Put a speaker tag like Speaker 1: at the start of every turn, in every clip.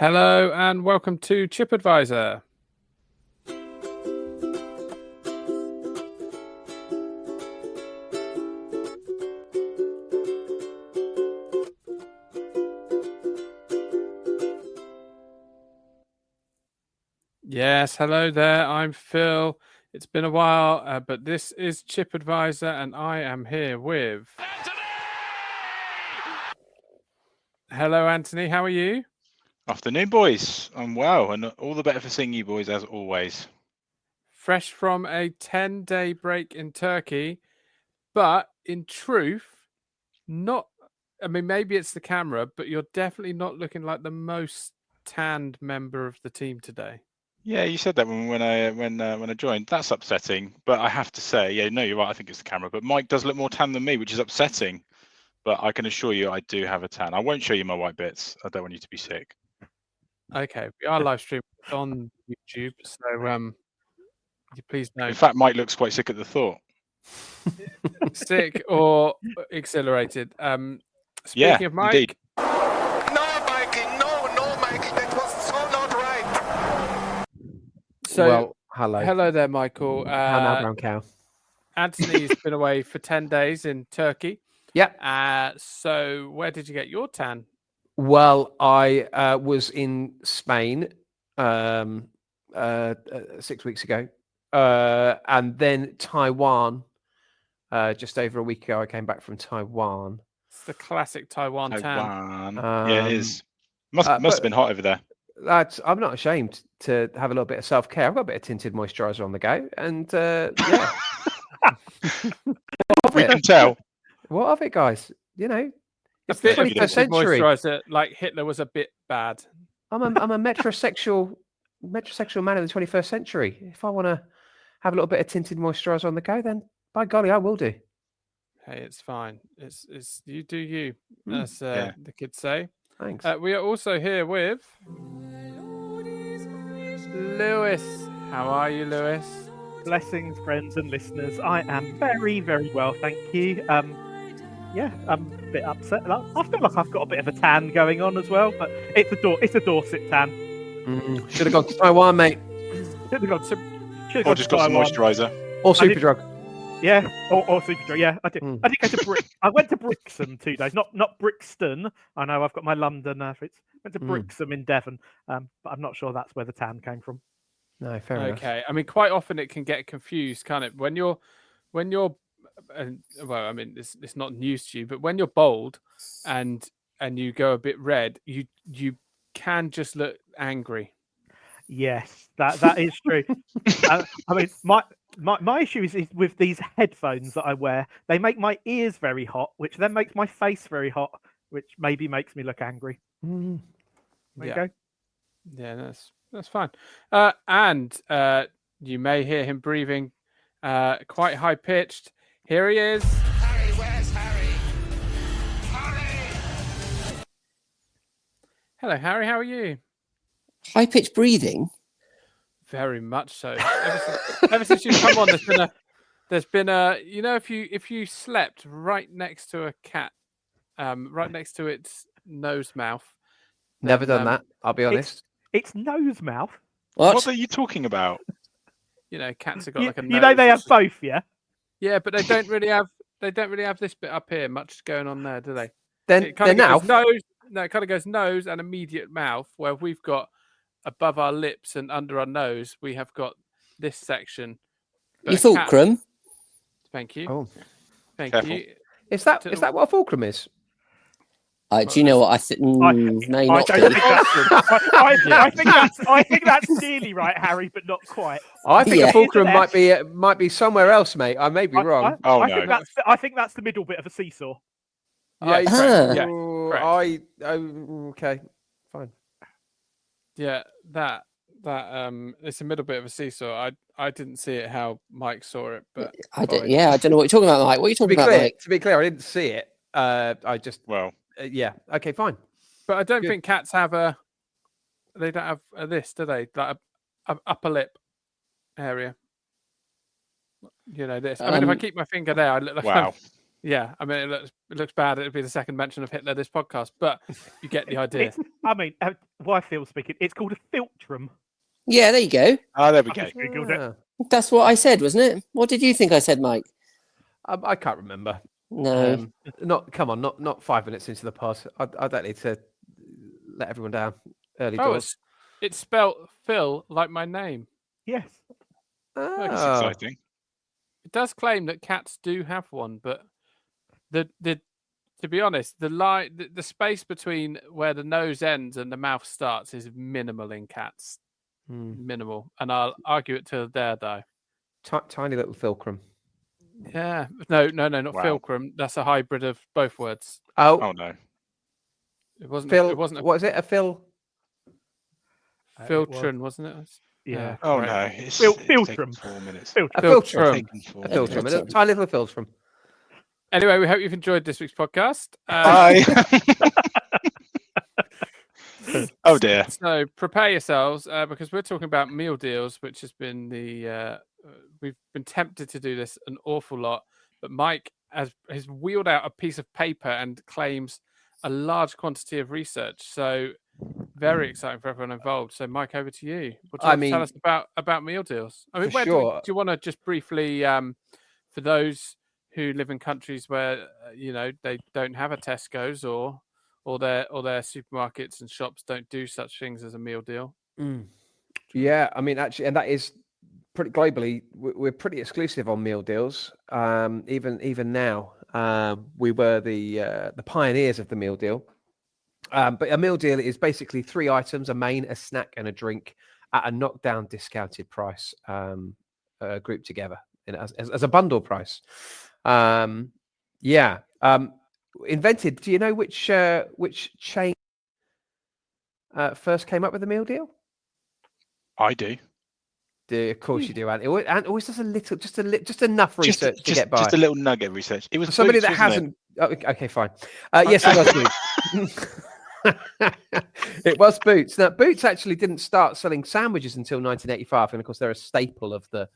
Speaker 1: Hello and welcome to Chip Advisor. Yes, hello there. I'm Phil. It's been a while, but this is Chip Advisor, and I am here with Anthony. Hello, Anthony. How are you?
Speaker 2: Afternoon, boys. I'm well, and all the better for seeing you boys as always.
Speaker 1: Fresh from a 10-day break in Turkey, but in truth, not. I mean, maybe it's the camera, but you're definitely not looking like the most tanned member of the team today.
Speaker 2: Yeah, you said that when I joined. That's upsetting, but I have to say, yeah, no, you're right. I think it's the camera, but Mike does look more tan than me, which is upsetting. But I can assure you, I do have a tan. I won't show you my white bits. I don't want you to be sick.
Speaker 1: Okay, we are live streaming on YouTube, so you please don't.
Speaker 2: In fact, Mike looks quite sick at the thought.
Speaker 1: Sick or exhilarated. Speaking of Mike.
Speaker 2: Indeed.
Speaker 3: No, Mikey, no, Mikey, that was so not right.
Speaker 1: So,
Speaker 4: well, hello.
Speaker 1: Hello there, Michael.
Speaker 4: Hello, brown cow.
Speaker 1: Anthony's been away for 10 days in Turkey.
Speaker 4: Yeah.
Speaker 1: So where did you get your tan?
Speaker 4: Well, I was in Spain 6 weeks ago, and then Taiwan. Just over a week ago, I came back from Taiwan.
Speaker 1: It's the classic Taiwan tan.
Speaker 2: Yeah, it is. Must have been hot over there.
Speaker 4: I'm not ashamed to have a little bit of self-care. I've got a bit of tinted moisturiser on the go, and yeah.
Speaker 2: We can tell.
Speaker 4: What of it, guys? You know,
Speaker 1: it's the
Speaker 4: 21st century.
Speaker 1: Moisturiser, like Hitler was a bit bad.
Speaker 4: I'm a metrosexual man of the 21st century. If I want to have a little bit of tinted moisturiser on the go, then by golly, I will do.
Speaker 1: Hey, it's fine. It's you do you, as the kids say.
Speaker 4: Thanks.
Speaker 1: We are also here with Lewis. How are you, Lewis?
Speaker 5: Blessings, friends and listeners. I am very, very well, thank you. Yeah, I'm a bit upset. I feel like I've got a bit of a tan going on as well, but it's a Dorset tan.
Speaker 4: Should have gone to Taiwan, mate.
Speaker 5: Should have gone to
Speaker 2: Or just got some moisturiser.
Speaker 4: Or Superdrug.
Speaker 5: Yeah, or Superdrug. Yeah, I did. I did go to I went to Brixham 2 days, not Brixton. I know I've got my London reference. Went to Brixham in Devon, but I'm not sure that's where the tan came from.
Speaker 4: No, fair enough.
Speaker 1: Okay, I mean, quite often it can get confused, can't it? When you're, well, I mean, it's not news to you, but when you're bald and you go a bit red, you can just look angry.
Speaker 5: Yes, that is true. I mean, my issue is with these headphones that I wear. They make my ears very hot, which then makes my face very hot, which maybe makes me look angry. There you go.
Speaker 1: Yeah, that's fine. And you may hear him breathing quite high pitched. Here he is.
Speaker 3: Harry, where's Harry? Harry!
Speaker 1: Hello, Harry. How are you?
Speaker 6: High pitched breathing.
Speaker 1: Very much so. Ever since you've come on, there's been a you know, if you slept right next to a cat, right next to its nose mouth.
Speaker 4: Never done that. I'll be honest.
Speaker 5: It's nose mouth.
Speaker 2: What are you talking about?
Speaker 1: You know, cats have got like a nose.
Speaker 5: You know they have both, yeah.
Speaker 1: Yeah, but they don't really have this bit up here. Much going on there, do they?
Speaker 4: Then
Speaker 1: It kind of
Speaker 4: now.
Speaker 1: goes nose. No, it kind of goes nose and immediate mouth. Where we've got above our lips and under our nose, we have got this section.
Speaker 6: Your fulcrum.
Speaker 1: Thank you.
Speaker 4: Oh,
Speaker 1: thank
Speaker 2: careful.
Speaker 1: you.
Speaker 4: is that what a fulcrum is?
Speaker 6: Do you know what I think? May not be.
Speaker 5: I think that's nearly right, Harry, but not quite.
Speaker 4: I think
Speaker 6: Yeah.
Speaker 4: a fulcrum might be somewhere else, mate. I may be wrong.
Speaker 5: I think that's the middle bit of a seesaw.
Speaker 1: Yeah,
Speaker 6: Ah.
Speaker 1: yeah, correct.
Speaker 4: Okay, fine.
Speaker 1: Yeah, that it's a middle bit of a seesaw. I didn't see it how Mike saw it, but
Speaker 6: I don't know what you're talking about, Mike. What are you talking about, Mike?
Speaker 4: To be clear, I didn't see it. I just yeah. Okay, fine.
Speaker 1: But I don't think cats have they don't have this, do they? Like a upper lip area. You know this. I mean, if I keep my finger there, I look like
Speaker 2: Wow.
Speaker 1: Yeah, I mean, it looks bad. It'd be the second mention of Hitler this podcast, but you get the idea.
Speaker 5: It's, I mean, why Phil speaking? It's called a filtrum.
Speaker 6: Yeah, there you go.
Speaker 2: Ah, there we
Speaker 5: I've
Speaker 2: go.
Speaker 5: just googled it.
Speaker 4: Ah,
Speaker 6: That's what I said, wasn't it? What did you think I said, Mike?
Speaker 4: I can't remember.
Speaker 6: No.
Speaker 4: Not 5 minutes into the pod. I don't need to let everyone down early
Speaker 1: Oh,
Speaker 4: doors.
Speaker 1: it's spelt Phil like my name.
Speaker 5: Yes.
Speaker 2: That's
Speaker 4: Ah.
Speaker 2: exciting.
Speaker 1: It does claim that cats do have one, but the to be honest, the space between where the nose ends and the mouth starts is minimal in cats. Minimal, and I'll argue it till there though.
Speaker 4: Tiny little fulcrum.
Speaker 1: Yeah, no, not
Speaker 2: Wow.
Speaker 1: fulcrum. That's a hybrid of both words.
Speaker 2: Oh no.
Speaker 1: It wasn't.
Speaker 4: Phil.
Speaker 1: It wasn't a
Speaker 4: What is it? A Phil?
Speaker 1: filtron, wasn't it?
Speaker 5: Yeah.
Speaker 2: Oh
Speaker 1: correct.
Speaker 2: no. It's
Speaker 5: Filtrum.
Speaker 2: taken 4 minutes.
Speaker 5: Filtrum.
Speaker 4: A filtrum.
Speaker 2: Taken 4
Speaker 4: A
Speaker 2: minutes.
Speaker 4: filtrum. A tiny little filtrum.
Speaker 1: Anyway, we hope you've enjoyed this week's podcast.
Speaker 2: Bye. Oh dear.
Speaker 1: So prepare yourselves because we're talking about meal deals, which has been we've been tempted to do this an awful lot, but Mike has wheeled out a piece of paper and claims a large quantity of research. So very exciting for everyone involved. So Mike, over to you. What do you want to tell us about meal deals? I mean,
Speaker 4: For
Speaker 1: do
Speaker 4: sure.
Speaker 1: you want to just briefly, for those who live in countries where they don't have a Tesco's or their supermarkets and shops don't do such things as a meal deal?
Speaker 4: Yeah, I mean, actually, and that is pretty globally. We're pretty exclusive on meal deals. Even now, we were the pioneers of the meal deal. But a meal deal is basically 3 items: a main, a snack, and a drink at a knockdown discounted price, grouped together as a bundle price. Invented. Do you know which chain first came up with the meal deal?
Speaker 2: I do.
Speaker 4: Of course you do, Andy. And always does just enough research to get by.
Speaker 2: Just a little nugget of research. It was
Speaker 4: For somebody
Speaker 2: Boots,
Speaker 4: that
Speaker 2: wasn't
Speaker 4: hasn't. Okay, fine. Yes, it was Boots. It was Boots. Now, Boots actually didn't start selling sandwiches until 1985, and of course, they're a staple of the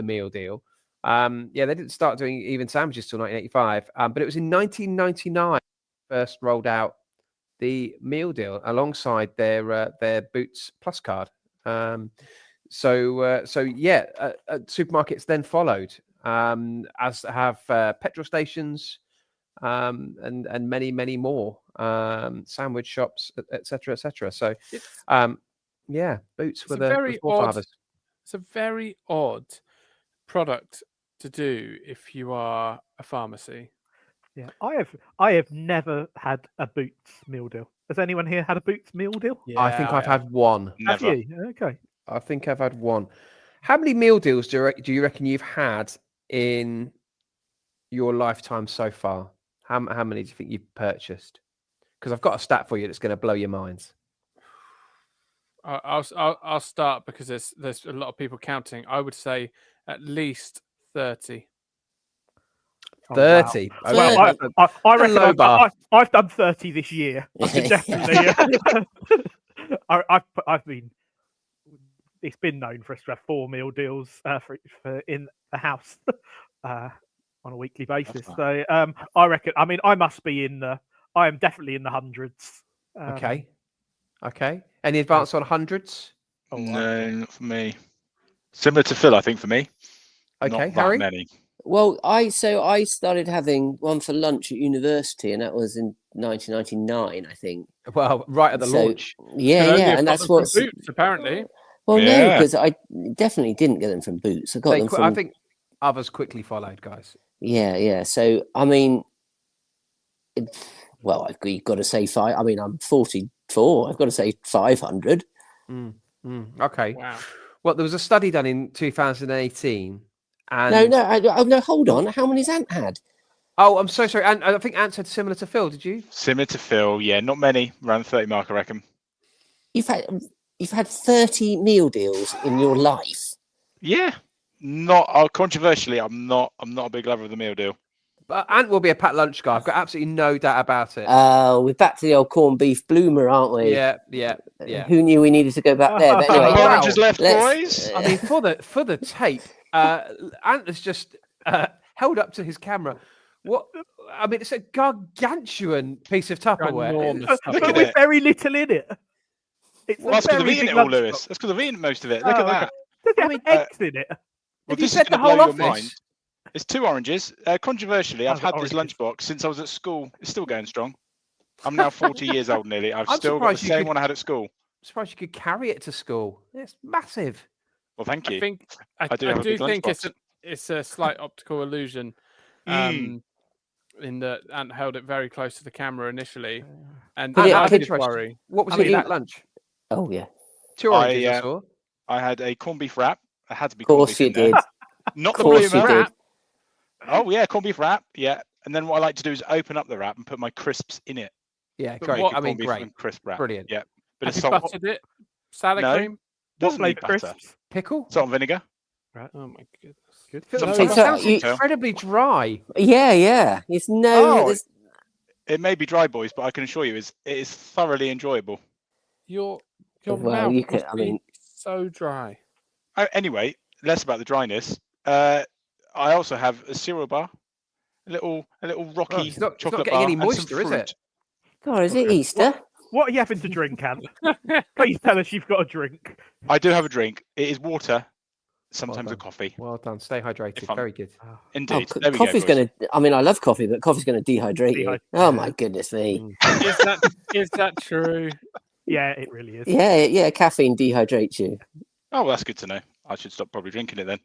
Speaker 4: meal deal. They didn't start doing even sandwiches till 1985, but it was in 1999 first rolled out the meal deal alongside their Boots Plus card. Supermarkets then followed, as have petrol stations, and many more sandwich shops, etc. So, Boots were the forefathers.
Speaker 1: It's a very odd product to do if you are a pharmacy.
Speaker 5: Yeah, I have never had a Boots meal deal. Has anyone here had a Boots meal deal?
Speaker 1: Yeah,
Speaker 4: I think I've had one.
Speaker 5: Have
Speaker 2: Never.
Speaker 5: you? Okay.
Speaker 4: I think I've had one. How many meal deals do you reckon you've had in your lifetime so far? How many do you think you've purchased? Because I've got a stat for you that's going to blow your minds.
Speaker 1: I'll start because there's a lot of people counting. I would say at least 30.
Speaker 4: 30.
Speaker 5: Oh, wow. Well, I reckon
Speaker 4: low bar.
Speaker 5: I've done 30 this year. I can definitely. I've been. It's been known for us to have 4 meal deals for in the house on a weekly basis. So I reckon. I mean, I must be in the. I am definitely in the hundreds.
Speaker 4: Okay. Any advance on hundreds?
Speaker 2: No, not for me. Similar to Phil, I think, for me.
Speaker 4: Okay,
Speaker 2: Not
Speaker 4: Harry?
Speaker 2: that many.
Speaker 6: Well, I started having one for lunch at university, and that was in 1999, I think.
Speaker 4: Well, right at the launch.
Speaker 6: Yeah, and that's what.
Speaker 1: Boots, apparently.
Speaker 6: Well, no,
Speaker 2: Yeah.
Speaker 6: because I definitely didn't get them from Boots. I got them from.
Speaker 4: I think others quickly followed, guys.
Speaker 6: Yeah. So I mean, you've got to say 5. I mean, I'm 44. I've got to say 500.
Speaker 4: Okay.
Speaker 1: Wow.
Speaker 4: Well, there was a study done in 2018. And
Speaker 6: No, hold on. How many's Ant had?
Speaker 4: Oh, I'm so sorry. And I think Ant said similar to Phil. Did you?
Speaker 2: Similar to Phil, yeah, not many. Around 30 mark, I reckon.
Speaker 6: You've had 30 meal deals in your life.
Speaker 2: Yeah. Not controversially, I'm not a big lover of the meal deal.
Speaker 4: But Ant will be a packed lunch guy. I've got absolutely no doubt about it.
Speaker 6: We're back to the old corned beef bloomer, aren't we?
Speaker 4: Yeah.
Speaker 6: Who knew we needed to go back there? But anyway,
Speaker 2: Orange is left, boys.
Speaker 4: I mean, for the tape, Ant has just held up to his camera What? I mean, it's a gargantuan piece of Tupperware.
Speaker 1: Enormous
Speaker 2: Look
Speaker 5: But
Speaker 2: at
Speaker 5: with
Speaker 2: it.
Speaker 5: very little in it. It's
Speaker 2: Well, that's because I've
Speaker 5: very
Speaker 2: eaten
Speaker 5: big
Speaker 2: it all,
Speaker 5: lunchbox.
Speaker 2: Lewis. That's because I've eaten most of it. Look
Speaker 5: Oh,
Speaker 2: at
Speaker 5: okay.
Speaker 2: that.
Speaker 5: Does it
Speaker 4: I
Speaker 5: have
Speaker 4: mean,
Speaker 5: eggs in it?
Speaker 2: Well,
Speaker 4: Have you
Speaker 2: this is
Speaker 4: fed the
Speaker 2: going to blow
Speaker 4: whole
Speaker 2: your mind.
Speaker 4: office?
Speaker 2: It's 2 oranges. Controversially,
Speaker 5: Oh,
Speaker 2: I've had this
Speaker 5: oranges.
Speaker 2: lunchbox since I was at school. It's still going strong. I'm now 40 years old nearly. I've
Speaker 4: I'm
Speaker 2: still got the
Speaker 4: surprised you
Speaker 2: same
Speaker 4: could-
Speaker 2: one I had at school.
Speaker 4: I'm surprised you could carry it to school. It's massive.
Speaker 2: Well, thank
Speaker 1: I
Speaker 2: you.
Speaker 1: think I
Speaker 2: do have a
Speaker 1: do
Speaker 2: big
Speaker 1: think
Speaker 2: lunchbox.
Speaker 1: it's a slight optical illusion. In that Ant held it very close to the camera initially, and
Speaker 6: Could it-
Speaker 1: I
Speaker 6: could-
Speaker 1: did worry.
Speaker 4: What was
Speaker 6: Could
Speaker 4: it
Speaker 6: you-
Speaker 4: at lunch?
Speaker 6: Oh yeah,
Speaker 4: 2 oranges, I
Speaker 2: I,
Speaker 4: saw.
Speaker 2: I had a corned beef wrap. It had to be
Speaker 6: of
Speaker 2: corned
Speaker 6: course
Speaker 2: beef
Speaker 6: you
Speaker 2: in there.
Speaker 6: did.
Speaker 2: Not
Speaker 6: Of
Speaker 2: the
Speaker 6: course
Speaker 2: blue
Speaker 6: you
Speaker 2: milk.
Speaker 6: did.
Speaker 2: Oh yeah, corned beef wrap. Yeah. And then what I like to do is open up the wrap and put my crisps in it.
Speaker 4: Yeah,
Speaker 1: But
Speaker 4: great.
Speaker 1: what-
Speaker 2: Make a
Speaker 4: I mean,
Speaker 2: corned beef
Speaker 4: great.
Speaker 2: and crisp wrap.
Speaker 4: Brilliant.
Speaker 2: Yeah. Bit
Speaker 1: Have
Speaker 2: of
Speaker 1: you
Speaker 2: salt.
Speaker 1: buttered it? Salad
Speaker 2: No.
Speaker 1: cream?
Speaker 2: Doesn't need
Speaker 5: Flavour
Speaker 2: butter.
Speaker 5: crisps.
Speaker 4: Pickle?
Speaker 2: Salt and vinegar.
Speaker 1: Oh my goodness.
Speaker 5: Good.
Speaker 2: Sometimes
Speaker 4: It
Speaker 6: So
Speaker 4: sounds
Speaker 6: you-
Speaker 4: incredibly dry.
Speaker 6: Yeah. It's no.
Speaker 2: Oh,
Speaker 6: there's-
Speaker 2: It may be dry, boys, but I can assure you it is thoroughly enjoyable.
Speaker 1: Your
Speaker 6: Well,
Speaker 1: mouth
Speaker 6: you could-
Speaker 1: must
Speaker 6: I mean-
Speaker 1: be so dry.
Speaker 2: Anyway, less about the dryness. I also have a cereal bar, a little rocky
Speaker 4: it's not
Speaker 2: chocolate
Speaker 4: getting
Speaker 2: bar,
Speaker 4: any
Speaker 2: and some
Speaker 4: moisture, is
Speaker 2: fruit.
Speaker 4: it?
Speaker 6: God, is it Easter?
Speaker 5: What are you having to drink, Ant? Please tell us you've got a drink.
Speaker 2: I do have a drink. It is water, sometimes a
Speaker 4: done.
Speaker 2: coffee.
Speaker 4: Well done. Stay hydrated.
Speaker 2: If I'm-
Speaker 4: Very good.
Speaker 2: Indeed.
Speaker 6: Oh,
Speaker 2: There we go,
Speaker 6: coffee's
Speaker 2: boys.
Speaker 6: going to. I mean, I love coffee, but coffee's going to dehydrate you.
Speaker 5: Dehydrate.
Speaker 6: Oh my goodness me!
Speaker 1: Is that true?
Speaker 5: Yeah, it really is.
Speaker 6: Yeah. Caffeine dehydrates you.
Speaker 2: Oh, well, that's good to know. I should stop probably drinking it then.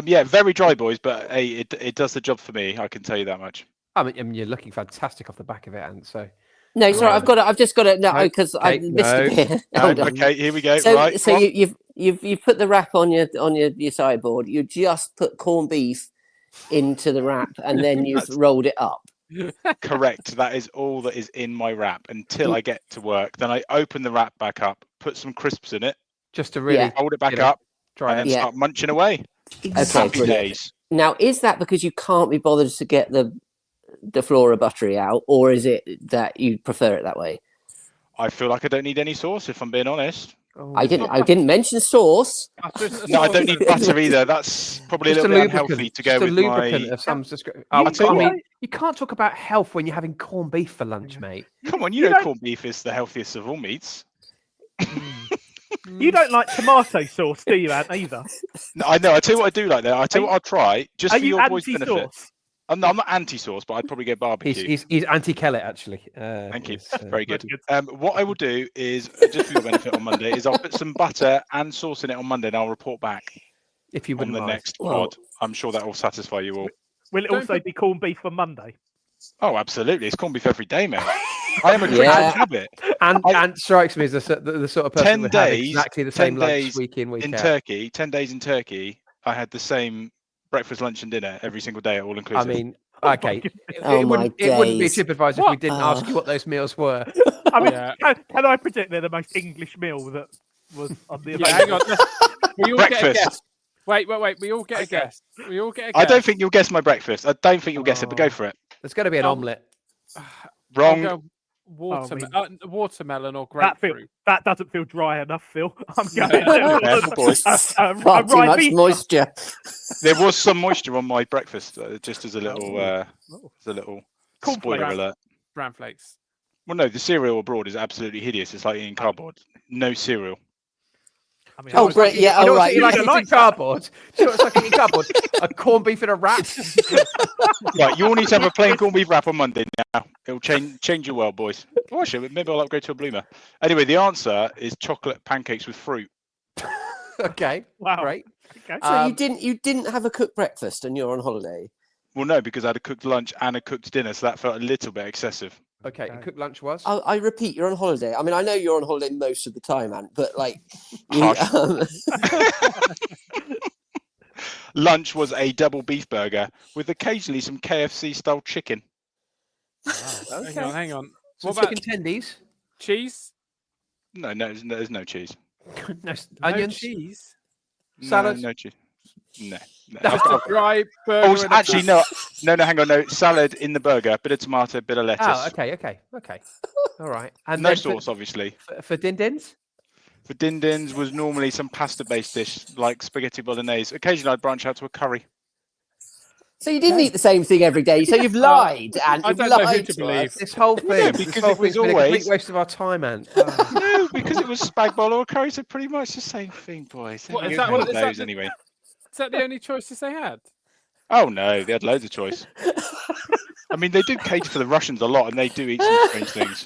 Speaker 2: Yeah, very dry, boys, but hey, it does the job for me. I can tell you that much.
Speaker 4: I mean, you're looking fantastic off the back of it, and so
Speaker 6: No, sorry,
Speaker 4: Right.
Speaker 6: I've just got to no
Speaker 4: No,
Speaker 6: because I
Speaker 4: okay,
Speaker 6: missed a
Speaker 4: no,
Speaker 6: bit.
Speaker 4: no,
Speaker 6: Hold on.
Speaker 2: Okay, here we go.
Speaker 6: So,
Speaker 2: right.
Speaker 6: so
Speaker 2: go on.
Speaker 6: you've put the wrap on your sideboard. You just put corned beef into the wrap, and then you've rolled it up.
Speaker 2: Correct. That is all that is in my wrap until I get to work. Then I open the wrap back up, put some crisps in it,
Speaker 4: just to really
Speaker 6: Yeah.
Speaker 2: hold it back
Speaker 4: You know,
Speaker 2: up,
Speaker 4: dry
Speaker 2: and
Speaker 4: it.
Speaker 2: then
Speaker 6: Yeah.
Speaker 2: start munching away.
Speaker 6: Okay,
Speaker 2: Happy
Speaker 6: brilliant.
Speaker 2: days.
Speaker 6: Now, is that because you can't be bothered to get the flora buttery out, or is it that you prefer it that way?
Speaker 2: I feel like I don't need any sauce, if I'm being honest.
Speaker 4: Oh,
Speaker 6: I didn't mention sauce.
Speaker 2: No, I don't need butter either. That's probably a
Speaker 4: Just
Speaker 2: little bit
Speaker 4: lubricant,
Speaker 2: unhealthy to go
Speaker 4: just a
Speaker 2: with
Speaker 4: lubricant
Speaker 2: my.
Speaker 4: of some description.
Speaker 2: I'll tell you
Speaker 4: I
Speaker 2: what.
Speaker 4: mean, you can't talk about health when you're having corned beef for lunch, mate.
Speaker 2: Come on,
Speaker 5: You
Speaker 2: you know
Speaker 5: don't-
Speaker 2: corned beef is the healthiest of all meats.
Speaker 5: You don't like tomato sauce, do you, Ant, either?
Speaker 2: No, I know. I tell you what I do like there. I tell you what I'll try just
Speaker 5: Are
Speaker 2: for
Speaker 5: you
Speaker 2: your boys' benefit.
Speaker 5: anti-sauce?
Speaker 2: I'm not anti-sauce, but I'd probably go barbecue.
Speaker 4: He's anti-Kellet actually.
Speaker 2: Thank you.
Speaker 4: It's,
Speaker 2: Very good.
Speaker 5: Good.
Speaker 2: What I will do is, just for your benefit on Monday, is I'll put some butter and sauce in it on Monday, and I'll report back
Speaker 4: If you
Speaker 2: on
Speaker 4: wouldn't
Speaker 2: the
Speaker 4: mind.
Speaker 2: next
Speaker 6: Well-
Speaker 2: pod. I'm sure that will satisfy you all.
Speaker 5: Will it
Speaker 1: Don't
Speaker 5: also be corned beef on Monday?
Speaker 2: Oh, absolutely. It's corned beef every day, mate. I am a creature
Speaker 6: Yeah.
Speaker 2: of habit.
Speaker 4: And strikes me as the sort of person
Speaker 2: 10
Speaker 4: who would have
Speaker 2: days,
Speaker 4: exactly the
Speaker 2: 10
Speaker 4: same lunch
Speaker 2: days
Speaker 4: week in, week
Speaker 2: In
Speaker 4: out.
Speaker 2: Turkey, 10 days in Turkey, I had the same breakfast, lunch, and dinner every single day, all
Speaker 4: I
Speaker 2: inclusive.
Speaker 4: mean,
Speaker 5: my
Speaker 4: okay.
Speaker 5: goodness.
Speaker 6: Oh my
Speaker 4: It wouldn't be a
Speaker 6: days.
Speaker 4: TripAdvisor if we didn't ask you what those meals were.
Speaker 5: I mean,
Speaker 1: Yeah.
Speaker 5: can I predict they're the most English meal that was on the
Speaker 1: Yeah, hang
Speaker 5: available?
Speaker 1: on. We all get a
Speaker 2: Breakfast.
Speaker 1: guess. Wait. We all get a
Speaker 5: Okay.
Speaker 1: guess. We all get a guess.
Speaker 2: I don't think you'll guess my breakfast. I don't think you'll guess it, but go for it.
Speaker 4: There's got to be an
Speaker 1: Um,
Speaker 4: omelette.
Speaker 2: Wrong.
Speaker 1: I'll go watermelon or
Speaker 5: That feel-
Speaker 1: grapefruit.
Speaker 5: That doesn't feel dry enough, Phil. I'm
Speaker 1: No.
Speaker 5: going.
Speaker 2: Careful, boys.
Speaker 6: Far too much moisture.
Speaker 2: There was some moisture on my breakfast, just as a little, spoiler
Speaker 5: Cornflakes.
Speaker 2: alert.
Speaker 1: Bran flakes.
Speaker 2: Well, no, the cereal abroad is absolutely hideous. It's like eating cardboard. No cereal.
Speaker 5: I mean,
Speaker 6: Oh,
Speaker 5: I was-
Speaker 6: great. Yeah.
Speaker 4: You know
Speaker 6: Oh,
Speaker 4: what's
Speaker 6: right.
Speaker 4: you like
Speaker 5: don't
Speaker 4: eating
Speaker 5: like that.
Speaker 4: cardboard? Do you know what's like eating cardboard? A corned beef in a wrap.
Speaker 2: Right, you all need to have a plain corned beef wrap on Monday now. It'll change your world, boys. Oh, actually, maybe I'll upgrade to a bloomer. Anyway, the answer is chocolate pancakes with fruit.
Speaker 4: Okay,
Speaker 5: Wow.
Speaker 4: great.
Speaker 5: Okay.
Speaker 6: So you didn't have a cooked breakfast and you're on holiday.
Speaker 2: Well, no, because I had a cooked lunch and a cooked dinner, so that felt a little bit excessive.
Speaker 4: Okay,
Speaker 5: Okay.
Speaker 4: cooked lunch was.
Speaker 6: I repeat, you're on holiday. I mean, I know you're on holiday most of the time, Ant, but like,
Speaker 2: Harsh.
Speaker 6: um,
Speaker 2: Lunch was a double beef burger with occasionally some KFC style chicken.
Speaker 1: Hang on.
Speaker 4: Some
Speaker 1: What about
Speaker 4: chicken tendies?
Speaker 1: cheese?
Speaker 2: No, there's no cheese.
Speaker 4: No,
Speaker 1: No
Speaker 4: onions.
Speaker 1: cheese.
Speaker 4: Salad?
Speaker 2: No cheese. No.
Speaker 1: Just a dry burger.
Speaker 2: Oh,
Speaker 1: and a
Speaker 2: actually,
Speaker 1: salad.
Speaker 2: no, hang on, no. Salad in the burger, bit of tomato, bit of lettuce.
Speaker 4: Oh, okay. All right. And
Speaker 2: No
Speaker 4: then
Speaker 2: sauce, obviously.
Speaker 4: for din dins.
Speaker 2: For din-dins was normally some pasta-based dish like spaghetti bolognese. Occasionally, I'd branch out to a curry.
Speaker 6: So you didn't eat the same thing every day. So you've lied, and
Speaker 1: I
Speaker 6: you've
Speaker 1: don't know who
Speaker 6: lied
Speaker 1: to
Speaker 6: to
Speaker 1: believe.
Speaker 6: us.
Speaker 4: This whole thing,
Speaker 2: because
Speaker 4: this whole
Speaker 2: it was
Speaker 4: thing's been a complete
Speaker 2: always-
Speaker 4: waste of our time, Ant.
Speaker 2: No, because it was spag bol or curry, so pretty much the same thing, boys.
Speaker 1: What,
Speaker 2: Everyone
Speaker 1: is that
Speaker 2: knows
Speaker 1: what- is that
Speaker 2: those
Speaker 1: the-
Speaker 2: anyway.
Speaker 1: Is that the only choices they had?
Speaker 2: Oh no, they had loads of choice. I mean, they did cater for the Russians a lot, and they do eat some strange things.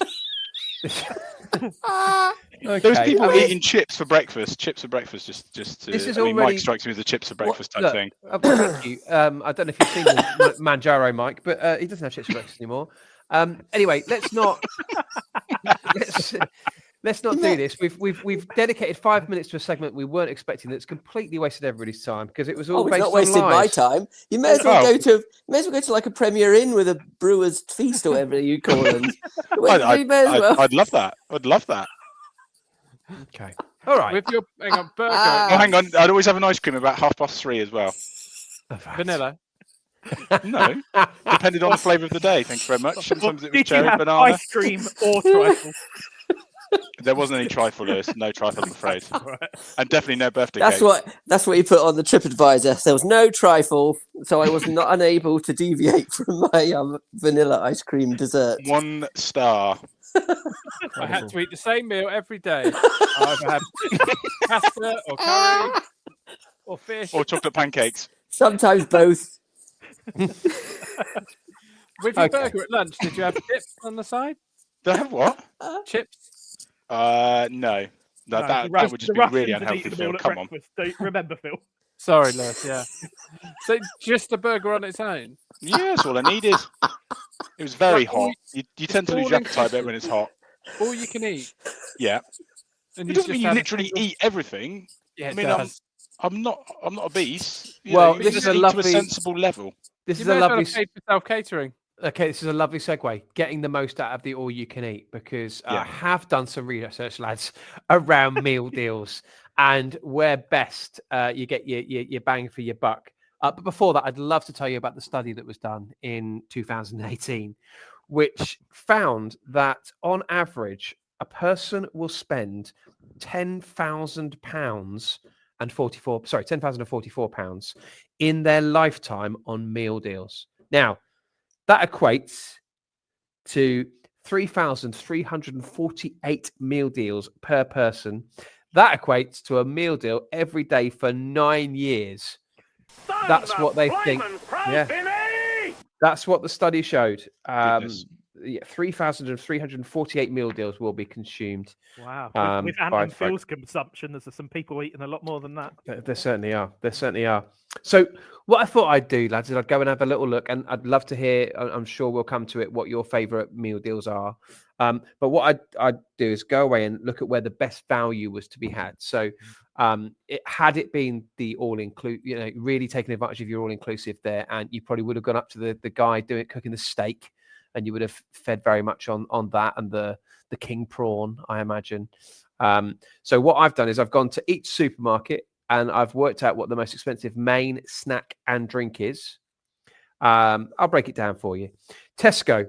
Speaker 2: There was people eating chips for breakfast. Chips for breakfast, just to.
Speaker 4: This is
Speaker 2: I mean,
Speaker 4: already-
Speaker 2: Mike strikes me as a chips for breakfast type
Speaker 4: Look,
Speaker 2: thing.
Speaker 4: thank you. I don't know if you've seen the Manjaro, Mike, but he doesn't have chips for breakfast anymore. Anyway, let's not do this. We've dedicated 5 minutes to a segment we weren't expecting. That's completely wasted everybody's time because it was all
Speaker 6: Oh, it's
Speaker 4: based
Speaker 6: not
Speaker 4: on
Speaker 6: wasting my
Speaker 4: lies.
Speaker 6: time. You may as well
Speaker 2: Oh.
Speaker 6: go to like a Premier Inn with a brewer's feast or whatever you call them. You may as well.
Speaker 2: I'd love that. I'd love that.
Speaker 4: Okay. All right.
Speaker 1: With your hang on, burger,
Speaker 6: Ah.
Speaker 2: Oh, hang on. I'd always have an ice cream about 3:30 as well.
Speaker 1: vanilla.
Speaker 2: No, depended on the flavour of the day. Thank you very much. Sometimes it was
Speaker 5: Did you
Speaker 2: cherry,
Speaker 5: have
Speaker 2: banana.
Speaker 5: ice cream or trifle?
Speaker 2: There wasn't any trifle, Lewis. No trifle, I'm afraid.
Speaker 5: Right.
Speaker 2: And definitely no birthday
Speaker 6: That's
Speaker 2: cake.
Speaker 6: what you put on the TripAdvisor. There was no trifle, so I was not unable to deviate from my vanilla ice cream dessert.
Speaker 2: 1 star.
Speaker 1: I had to eat the same meal every day. I either had pasta or curry or fish.
Speaker 2: Or chocolate pancakes.
Speaker 6: Sometimes both.
Speaker 1: With your
Speaker 4: Okay.
Speaker 1: burger at lunch, did you have chips on the side?
Speaker 2: Do I have what?
Speaker 1: Chips?
Speaker 2: No.
Speaker 5: No,
Speaker 2: That
Speaker 5: the
Speaker 2: would just
Speaker 5: the
Speaker 2: be really
Speaker 5: Russians had
Speaker 2: unhealthy,
Speaker 5: eaten them
Speaker 2: Phil.
Speaker 5: all at
Speaker 2: Come on.
Speaker 5: breakfast. Do you remember, Phil?
Speaker 1: Sorry, Lewis, yeah. So just a burger on its own?
Speaker 2: Yeah, that's all I needed. It was very
Speaker 1: Like, all
Speaker 2: hot. You tend to lose
Speaker 1: all
Speaker 2: your appetite a bit when it's hot.
Speaker 1: All you can eat.
Speaker 2: Yeah.
Speaker 1: And
Speaker 2: It
Speaker 1: you
Speaker 2: doesn't mean you
Speaker 1: had a
Speaker 2: literally
Speaker 1: single-
Speaker 2: eat everything.
Speaker 1: Yeah,
Speaker 2: I
Speaker 1: it
Speaker 2: mean,
Speaker 1: does.
Speaker 2: I'm not obese.
Speaker 4: Well,
Speaker 2: You
Speaker 4: this
Speaker 2: just
Speaker 4: is a
Speaker 2: eat to
Speaker 4: lovely-
Speaker 2: a sensible level.
Speaker 4: This
Speaker 1: You
Speaker 4: is
Speaker 1: may
Speaker 4: a
Speaker 1: as well
Speaker 4: lovely.
Speaker 1: have paid for self-catering.
Speaker 4: Okay, this is a lovely segue. Getting the most out of the all you can eat because I
Speaker 2: Yeah.
Speaker 4: have done some research, lads, around meal deals and where best you get your bang for your buck. But before that, I'd love to tell you about the study that was done in 2018, which found that on average, a person will spend £10,000 and £10,044 in their lifetime on meal deals. Now, that equates to 3,348 meal deals per person. That equates to a meal deal every day for 9 years. That's what they think. Yeah. That's what the study showed.
Speaker 2: Goodness.
Speaker 4: 3,348 meal deals will be consumed.
Speaker 5: Wow.
Speaker 4: Um,
Speaker 5: With Ant
Speaker 4: by
Speaker 5: and
Speaker 4: folk.
Speaker 5: Phil's consumption, there's some people eating a lot more than that.
Speaker 4: There certainly are. There certainly are. So what I thought I'd do, lads, is I'd go and have a little look, and I'd love to hear, I'm sure we'll come to it, what your favourite meal deals are. But what I'd do is go away and look at where the best value was to be had. So had it been the all-inclusive, really taking advantage of your all-inclusive there, and you probably would have gone up to the guy cooking the steak, and you would have fed very much on that and the king prawn, I imagine. So what I've done is I've gone to each supermarket and I've worked out what the most expensive main, snack and drink is. I'll break it down for you. Tesco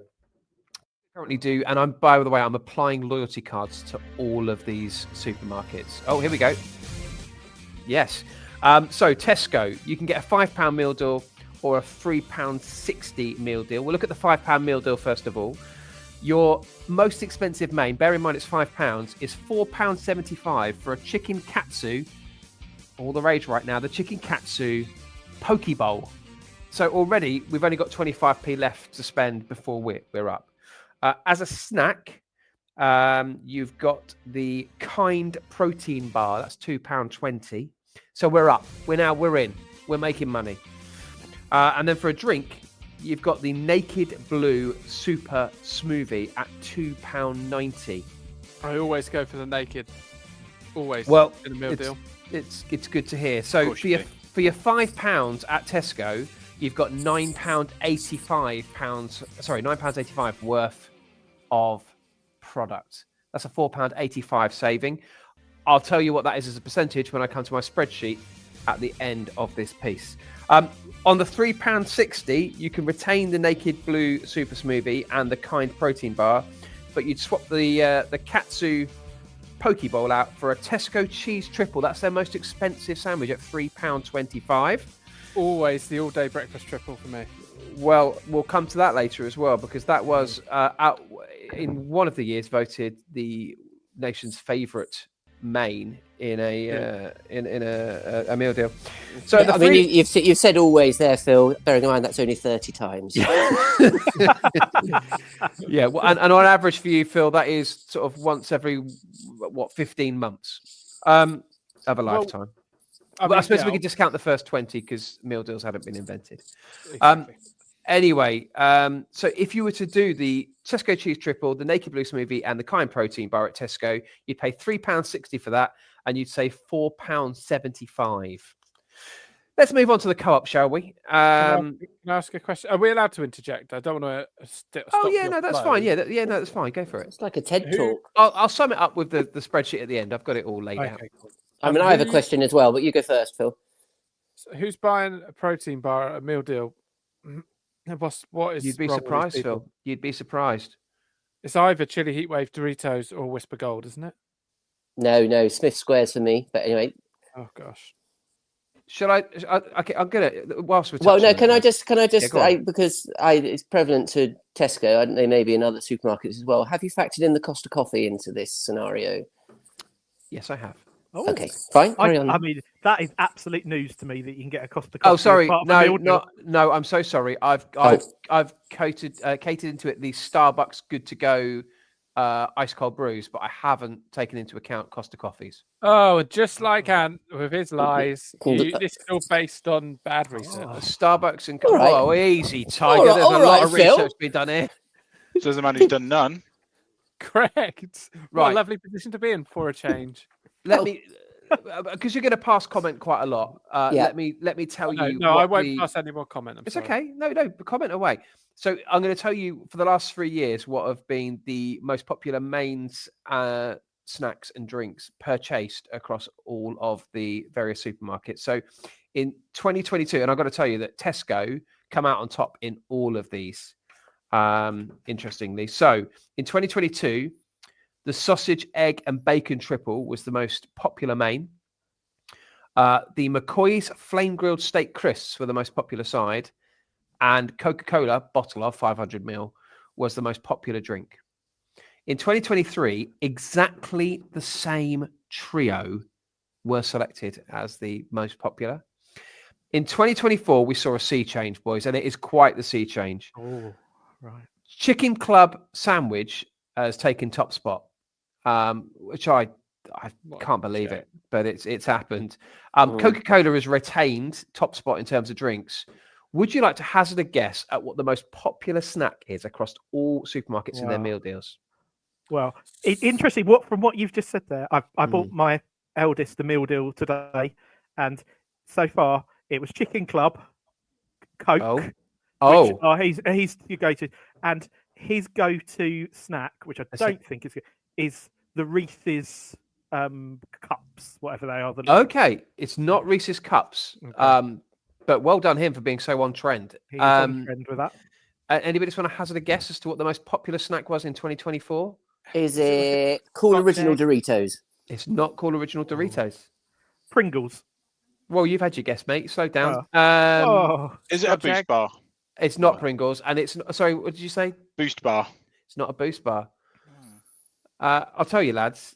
Speaker 4: currently do, and by the way, I'm applying loyalty cards to all of these supermarkets. Oh, here we go. Yes. So Tesco, you can get a £5 meal deal or a £3.60 meal deal. We'll look at the £5 meal deal first of all. Your most expensive main, bear in mind it's £5, is £4.75 for a chicken katsu. All the rage right now, the chicken katsu poke bowl. So already we've only got 25p left to spend before we're up. As a snack, you've got the Kind protein bar. That's £2.20. So we're up. We're in. We're making money. And then for a drink, you've got the Naked Blue Super Smoothie at £2.90.
Speaker 1: I always go for the naked. Always.
Speaker 4: Well,
Speaker 1: in a meal deal.
Speaker 4: It's good to hear. So
Speaker 2: course
Speaker 4: for
Speaker 2: you
Speaker 4: your £5 at Tesco, you've got £9.85 worth of product. That's a £4.85 saving. I'll tell you what that is as a percentage when I come to my spreadsheet at the end of this piece. On the £3.60, you can retain the Naked Blue Super Smoothie and the Kind protein bar, but you'd swap the Katsu poke bowl out for a Tesco cheese triple. That's their most expensive sandwich at £3.25.
Speaker 1: always the all-day breakfast triple for me.
Speaker 4: Well, we'll come to that later as well, because that was out in one of the years voted the nation's favourite main in a a meal deal. So
Speaker 6: I mean, you've said always there, Phil. Bearing in mind that's only 30 times.
Speaker 4: yeah, well, and on average for you, Phil, that is sort of once every 15 months of a lifetime. I suppose we could discount the first 20 because meal deals hadn't been invented.
Speaker 1: Exactly.
Speaker 4: Anyway, so if you were to do the Tesco cheese triple, the Naked Blue smoothie, and the Kind protein bar at Tesco, you'd pay £3.60 for that, and you'd save £4.75. Let's move on to the co-op, shall we?
Speaker 1: Can I ask a question? Are we allowed to interject? I don't want to stop.
Speaker 4: Oh yeah, no, that's fine. Yeah, no, that's fine. Go for it.
Speaker 6: It's like a TED talk.
Speaker 4: I'll sum it up with the spreadsheet at the end. I've got it all laid out.
Speaker 1: Cool.
Speaker 6: I mean, I have a question as well, but you go first, Phil.
Speaker 1: So who's buying a protein bar at a meal deal? What is?
Speaker 4: You'd be
Speaker 1: wrong with these
Speaker 4: surprised,
Speaker 1: people?
Speaker 4: Phil. You'd be surprised.
Speaker 1: It's either Chili Heatwave Doritos or Whisper Gold, isn't it?
Speaker 6: No, Smith Squares for me. But anyway.
Speaker 1: Oh gosh.
Speaker 4: Shall I? Okay, I'm gonna. Whilst we're
Speaker 6: Well, no.
Speaker 4: touching
Speaker 6: Can
Speaker 4: on
Speaker 6: I
Speaker 4: it-
Speaker 6: just?
Speaker 4: Yeah,
Speaker 6: Because it's prevalent to Tesco. They may be in other supermarkets as well. Have you factored in the cost of coffee into this scenario?
Speaker 4: Yes, I have.
Speaker 5: Oh,
Speaker 6: Okay, fine. Carry on.
Speaker 5: I mean, that is absolute news to me that you can get a Costa Coffee.
Speaker 4: Oh, sorry.
Speaker 5: as part of a meal deal.
Speaker 4: No. I'm so sorry. I've catered into it the Starbucks Good to Go ice cold brews, but I haven't taken into account Costa coffees.
Speaker 1: Oh, just like Ant with his lies. This is all based on bad research.
Speaker 4: Starbucks and
Speaker 6: All right.
Speaker 4: oh, easy, Tiger.
Speaker 6: All right,
Speaker 4: There's
Speaker 6: all
Speaker 4: a lot
Speaker 6: right,
Speaker 4: of
Speaker 6: Phil.
Speaker 4: research being done here.
Speaker 2: Says the man who's done none.
Speaker 1: Correct. What
Speaker 4: Right.
Speaker 1: a lovely position to be in for a change.
Speaker 4: Let me, because you're going to pass comment quite a lot.
Speaker 6: Yeah.
Speaker 4: Let me tell you.
Speaker 1: No, I
Speaker 4: what
Speaker 1: won't
Speaker 4: the-
Speaker 1: pass any more comment. I'm
Speaker 4: It's
Speaker 1: sorry.
Speaker 4: okay. No, comment away. So I'm going to tell you for the last 3 years what have been the most popular mains, snacks and drinks purchased across all of the various supermarkets. So in 2022, and I've got to tell you that Tesco come out on top in all of these, interestingly. So in 2022, the sausage, egg and bacon triple was the most popular main. The McCoy's flame grilled steak crisps were the most popular side, and Coca-Cola bottle of 500ml was the most popular drink. In 2023, exactly the same trio were selected as the most popular. In 2024, we saw a sea change, boys, and it is quite the sea change.
Speaker 5: Oh, right.
Speaker 4: Chicken Club sandwich has taken top spot, which I can't believe it, but it's happened. Coca-Cola has retained top spot in terms of drinks. Would you like to hazard a guess at what the most popular snack is across all supermarkets in their meal deals?
Speaker 5: Well, interesting. From what you've just said there, I bought my eldest the meal deal today, and so far it was Chicken Club, Coke. Which are he's your go-to, and his go-to snack, which I don't think is the Reese's cups, whatever they are.
Speaker 4: Okay, it's not Reese's cups, but well done him for being so on trend.
Speaker 5: He's on trend with that.
Speaker 4: Anybody just want to hazard a guess as to what the most popular snack was in 2024?
Speaker 6: Is it Cool Original Doritos?
Speaker 4: It's not Cool Original Doritos.
Speaker 5: Pringles.
Speaker 4: Well, you've had your guess, mate. Slow down.
Speaker 2: Is it a Boost bar?
Speaker 4: It's not Pringles, and it's not, sorry. What did you say?
Speaker 2: Boost bar.
Speaker 4: It's not a Boost bar. I'll tell you, lads.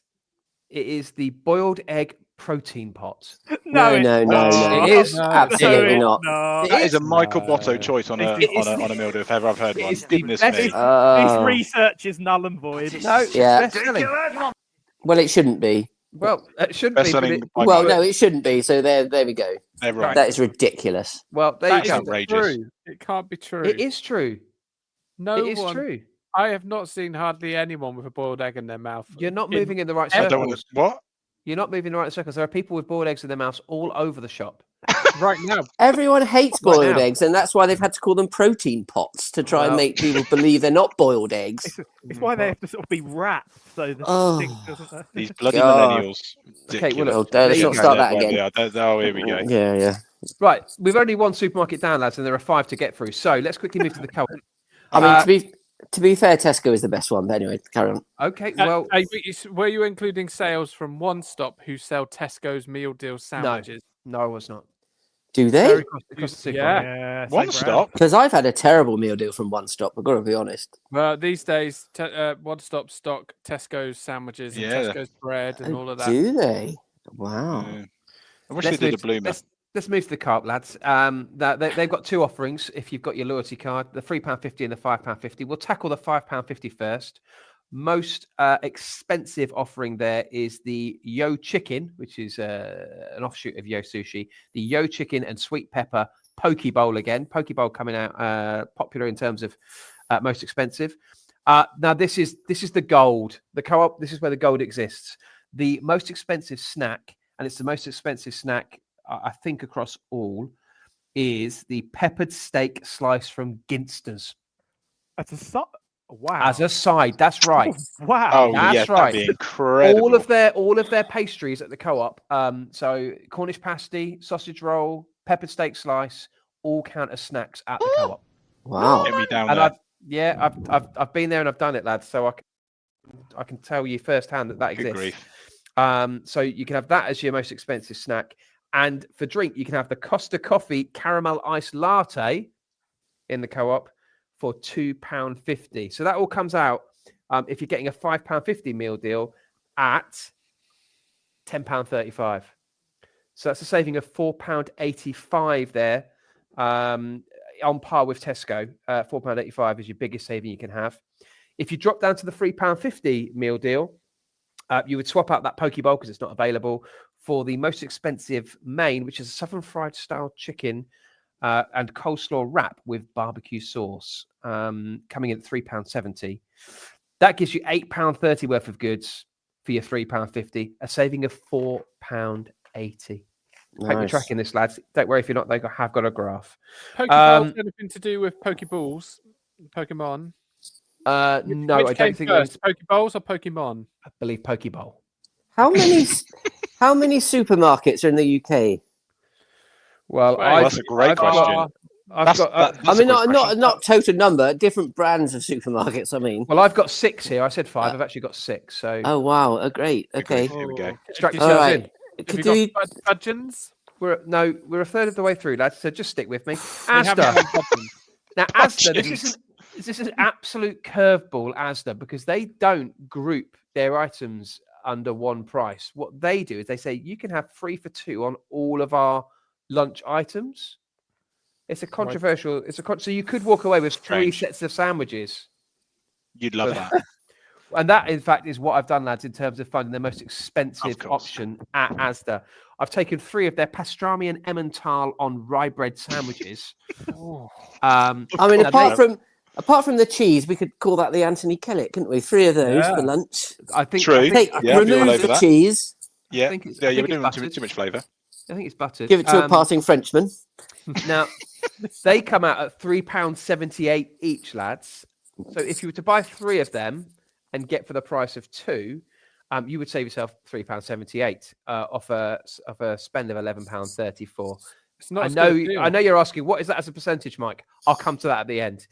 Speaker 4: It is the boiled egg protein pot.
Speaker 6: No.
Speaker 4: It is
Speaker 6: absolutely not.
Speaker 2: That is a Michael Botto choice on a meal deal if ever I've heard one. Goodness me.
Speaker 5: This research is null and void.
Speaker 4: No,
Speaker 6: Yeah.
Speaker 4: best-selling.
Speaker 6: Well, it shouldn't be.
Speaker 4: Well, it shouldn't
Speaker 2: Best-selling
Speaker 4: be.
Speaker 6: Well, no, it shouldn't be. So there we go.
Speaker 2: They're right.
Speaker 6: That is ridiculous.
Speaker 4: Well, there
Speaker 1: That
Speaker 4: you go.
Speaker 1: isn't
Speaker 2: outrageous.
Speaker 1: true. It can't be true.
Speaker 4: It is true.
Speaker 1: No
Speaker 4: It is
Speaker 1: one.
Speaker 4: true.
Speaker 1: I have not seen hardly anyone with a boiled egg in their mouth.
Speaker 4: You're not moving in the right
Speaker 2: I don't want
Speaker 4: circles.
Speaker 2: to, what?
Speaker 4: You're not moving in the right circles. There are people with boiled eggs in their mouths all over the shop.
Speaker 1: right now.
Speaker 6: Everyone hates
Speaker 4: Right
Speaker 6: boiled
Speaker 4: now.
Speaker 6: eggs, and that's why they've had to call them protein pots to try and
Speaker 4: Well-
Speaker 6: make people believe they're not boiled eggs.
Speaker 5: It's why they have to sort of be wrapped so the
Speaker 6: Oh.
Speaker 5: thing doesn't.
Speaker 2: These bloody
Speaker 6: God.
Speaker 2: millennials.
Speaker 4: Okay, well,
Speaker 2: Ridiculous.
Speaker 6: Oh,
Speaker 4: There
Speaker 6: let's
Speaker 4: you
Speaker 6: not
Speaker 4: go.
Speaker 6: start that
Speaker 2: Well,
Speaker 6: again.
Speaker 2: yeah, here we go.
Speaker 6: Yeah.
Speaker 4: Right, we've only one supermarket down, lads, and there are 5 to get through. So let's quickly move to the co-op.
Speaker 6: I mean, to be fair, Tesco is the best one. But anyway, carry on.
Speaker 4: Okay, well,
Speaker 1: Were you including sales from One Stop who sell Tesco's meal deal sandwiches?
Speaker 4: no, I was not.
Speaker 6: Do they?
Speaker 4: Very across the super.
Speaker 1: Yeah.
Speaker 5: Yeah,
Speaker 2: One
Speaker 5: same
Speaker 2: stop.
Speaker 6: Because I've had a terrible meal deal from One Stop. I've got to be honest.
Speaker 1: Well, these days, One Stop stock Tesco's sandwiches and
Speaker 2: Yeah.
Speaker 1: Tesco's bread and all of that.
Speaker 6: Do they? Wow.
Speaker 2: Yeah. I wish they did a bloomer.
Speaker 4: Let's move to the co-op, lads. They've got two offerings. If you've got your loyalty card, the £3.50 and the £5.50. We'll tackle the £5.50 first. Most expensive offering there is the Yo Chicken, which is an offshoot of Yo Sushi. The Yo Chicken and Sweet Pepper Poke Bowl again. Poke Bowl coming out popular in terms of most expensive. Now this is the gold. The co-op. This is where the gold exists. The most expensive snack, and it's the most expensive snack I think across all, is the peppered steak slice from Ginster's.
Speaker 5: That's wow.
Speaker 4: As a side, that's right.
Speaker 5: Wow.
Speaker 2: Oh,
Speaker 4: That's
Speaker 2: yeah,
Speaker 4: right.
Speaker 2: that'd be incredible.
Speaker 4: All of their pastries at the co-op. So Cornish pasty, sausage roll, peppered steak slice, all count as snacks at the co-op.
Speaker 6: Wow.
Speaker 2: Get me down
Speaker 4: And
Speaker 2: there.
Speaker 4: I've been there and I've done it, lads. So I can tell you firsthand that
Speaker 2: Good
Speaker 4: exists.
Speaker 2: grief.
Speaker 4: So you can have that as your most expensive snack, and for drink you can have the Costa Coffee caramel iced latte in the co-op for £2.50. So that all comes out if you're getting a £5.50 meal deal at £10.35. So that's a saving of £4.85 there, on par with Tesco. £4.85 is your biggest saving you can have. If you drop down to the £3.50 meal deal, you would swap out that poke bowl because it's not available for the most expensive main, which is a southern fried style chicken and coleslaw wrap with barbecue sauce, coming in at £3.70. That gives you £8.30 worth of goods for your £3.50, a saving of £4.80. Hope you're tracking this, lads. Don't worry if you're not. They have got a graph.
Speaker 1: Pokeballs anything to do with Pokeballs? Pokemon?
Speaker 4: No,
Speaker 1: Which
Speaker 4: I
Speaker 1: came
Speaker 4: don't think
Speaker 1: first, Pokeballs or Pokemon?
Speaker 4: I believe Pokeball.
Speaker 6: How many supermarkets are in the UK?
Speaker 4: Well,
Speaker 1: Well,
Speaker 2: that's a great question.
Speaker 4: I've got.
Speaker 6: I mean, not total number, different brands of supermarkets. I mean.
Speaker 4: Well, I've got 6 here. I said 5. I've actually got 6. So
Speaker 6: Oh wow! Oh, great. Okay.
Speaker 2: Here we go.
Speaker 4: strap
Speaker 1: Did
Speaker 6: All
Speaker 4: yourselves
Speaker 6: right.
Speaker 4: in.
Speaker 1: Have you
Speaker 6: Could you?
Speaker 1: got Budgeons?
Speaker 4: We're a third of the way through, lads. So just stick with me.
Speaker 1: We haven't
Speaker 4: Asda.
Speaker 1: had Budgeons.
Speaker 4: Now, Asda. This is an absolute curveball, Asda, because they don't group their items under one price. What they do is they say you can have 3 for 2 on all of our lunch items. It's a controversial. So you could walk away with 3
Speaker 2: Strange.
Speaker 4: sets of sandwiches.
Speaker 2: You'd love that.
Speaker 4: And that, in fact, is what I've done, lads, in terms of finding the most expensive
Speaker 2: Of course.
Speaker 4: option at Asda. I've taken 3 of their pastrami and Emmental on rye bread sandwiches.
Speaker 6: I mean,
Speaker 4: now
Speaker 6: apart from the cheese, we could call that the Anthony Kellett, couldn't we? 3 of those for lunch.
Speaker 4: I think
Speaker 2: True.
Speaker 6: Take,
Speaker 2: Yeah, I'd be all
Speaker 6: remove
Speaker 2: over
Speaker 6: the
Speaker 2: that.
Speaker 6: cheese.
Speaker 2: Yeah,
Speaker 4: think it's-
Speaker 2: yeah,
Speaker 4: I
Speaker 2: you were
Speaker 4: think
Speaker 2: doing
Speaker 4: it's
Speaker 2: too
Speaker 4: buttered.
Speaker 2: much flavour.
Speaker 4: I think it's buttered.
Speaker 6: Give it to a passing Frenchman.
Speaker 4: Now, they come out at £3.78 each, lads. So if you were to buy 3 of them and get for the price of 2, you would save yourself £3.78 off a spend of £11.34.
Speaker 1: It's not.
Speaker 4: I
Speaker 1: as good a
Speaker 4: know.
Speaker 1: deal.
Speaker 4: I know you're asking what is that as a percentage, Mike. I'll come to that at the end.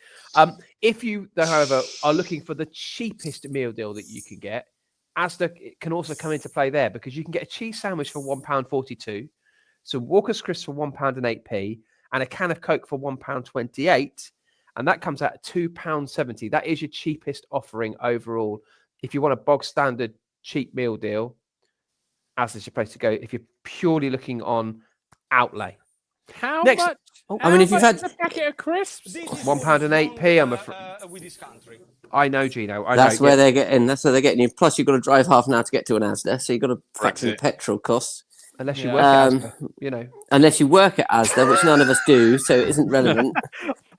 Speaker 4: If you, though, however, are looking for the cheapest meal deal that you can get, Asda can also come into play there because you can get a cheese sandwich for £1.42, some Walker's crisps for £1.08, and a can of Coke for £1.28, and that comes out at £2.70. That is your cheapest offering overall. If you want a bog standard cheap meal deal, Asda's your place to go. If you're purely looking on outlay.
Speaker 1: How
Speaker 4: Next-
Speaker 1: much?
Speaker 6: I mean, if you've
Speaker 1: how
Speaker 6: had-
Speaker 1: much is a packet of crisps.
Speaker 4: £1.08. I'm afraid.
Speaker 7: with this country.
Speaker 4: I know, Gino. I
Speaker 6: That's
Speaker 4: know.
Speaker 6: where
Speaker 4: yeah.
Speaker 6: they're getting. That's where they're getting you. Plus, you've got to drive half an hour to get to an Asda, so you've got to factor in
Speaker 2: Brexit.
Speaker 6: petrol costs.
Speaker 4: Unless you
Speaker 1: Yeah.
Speaker 4: work at Asda, you know.
Speaker 6: Unless you work at Asda, which none of us do, so it isn't relevant.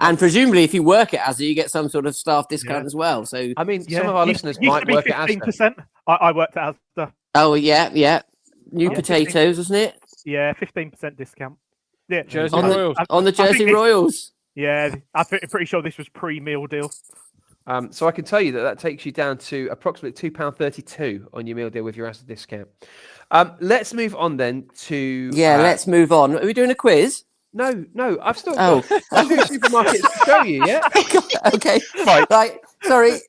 Speaker 6: And presumably, if you work at Asda, you get some sort of staff discount
Speaker 5: Yeah.
Speaker 6: as well. So,
Speaker 4: I mean,
Speaker 5: Yeah,
Speaker 4: some of our
Speaker 5: used-
Speaker 4: listeners
Speaker 5: used to
Speaker 4: might
Speaker 5: be
Speaker 4: work at Asda.
Speaker 5: 15%. I worked at Asda.
Speaker 6: oh yeah, new
Speaker 5: Yeah.
Speaker 6: potatoes, wasn't it?
Speaker 5: Yeah, 15% discount. Yeah,
Speaker 1: Jersey
Speaker 6: On the-
Speaker 1: Royals.
Speaker 6: On the
Speaker 5: I think
Speaker 6: Jersey
Speaker 5: it-
Speaker 6: Royals.
Speaker 5: Yeah, I'm pretty sure this was pre-meal deal.
Speaker 4: So I can tell you that takes you down to approximately £2.32 on your meal deal with your Asda discount. Let's move on then to
Speaker 6: Yeah, let's move on. Are we doing a quiz?
Speaker 4: No, I've still
Speaker 6: Oh.
Speaker 4: got 2 supermarkets to show you. Yeah,
Speaker 6: Okay,
Speaker 2: Right.
Speaker 6: right. Sorry.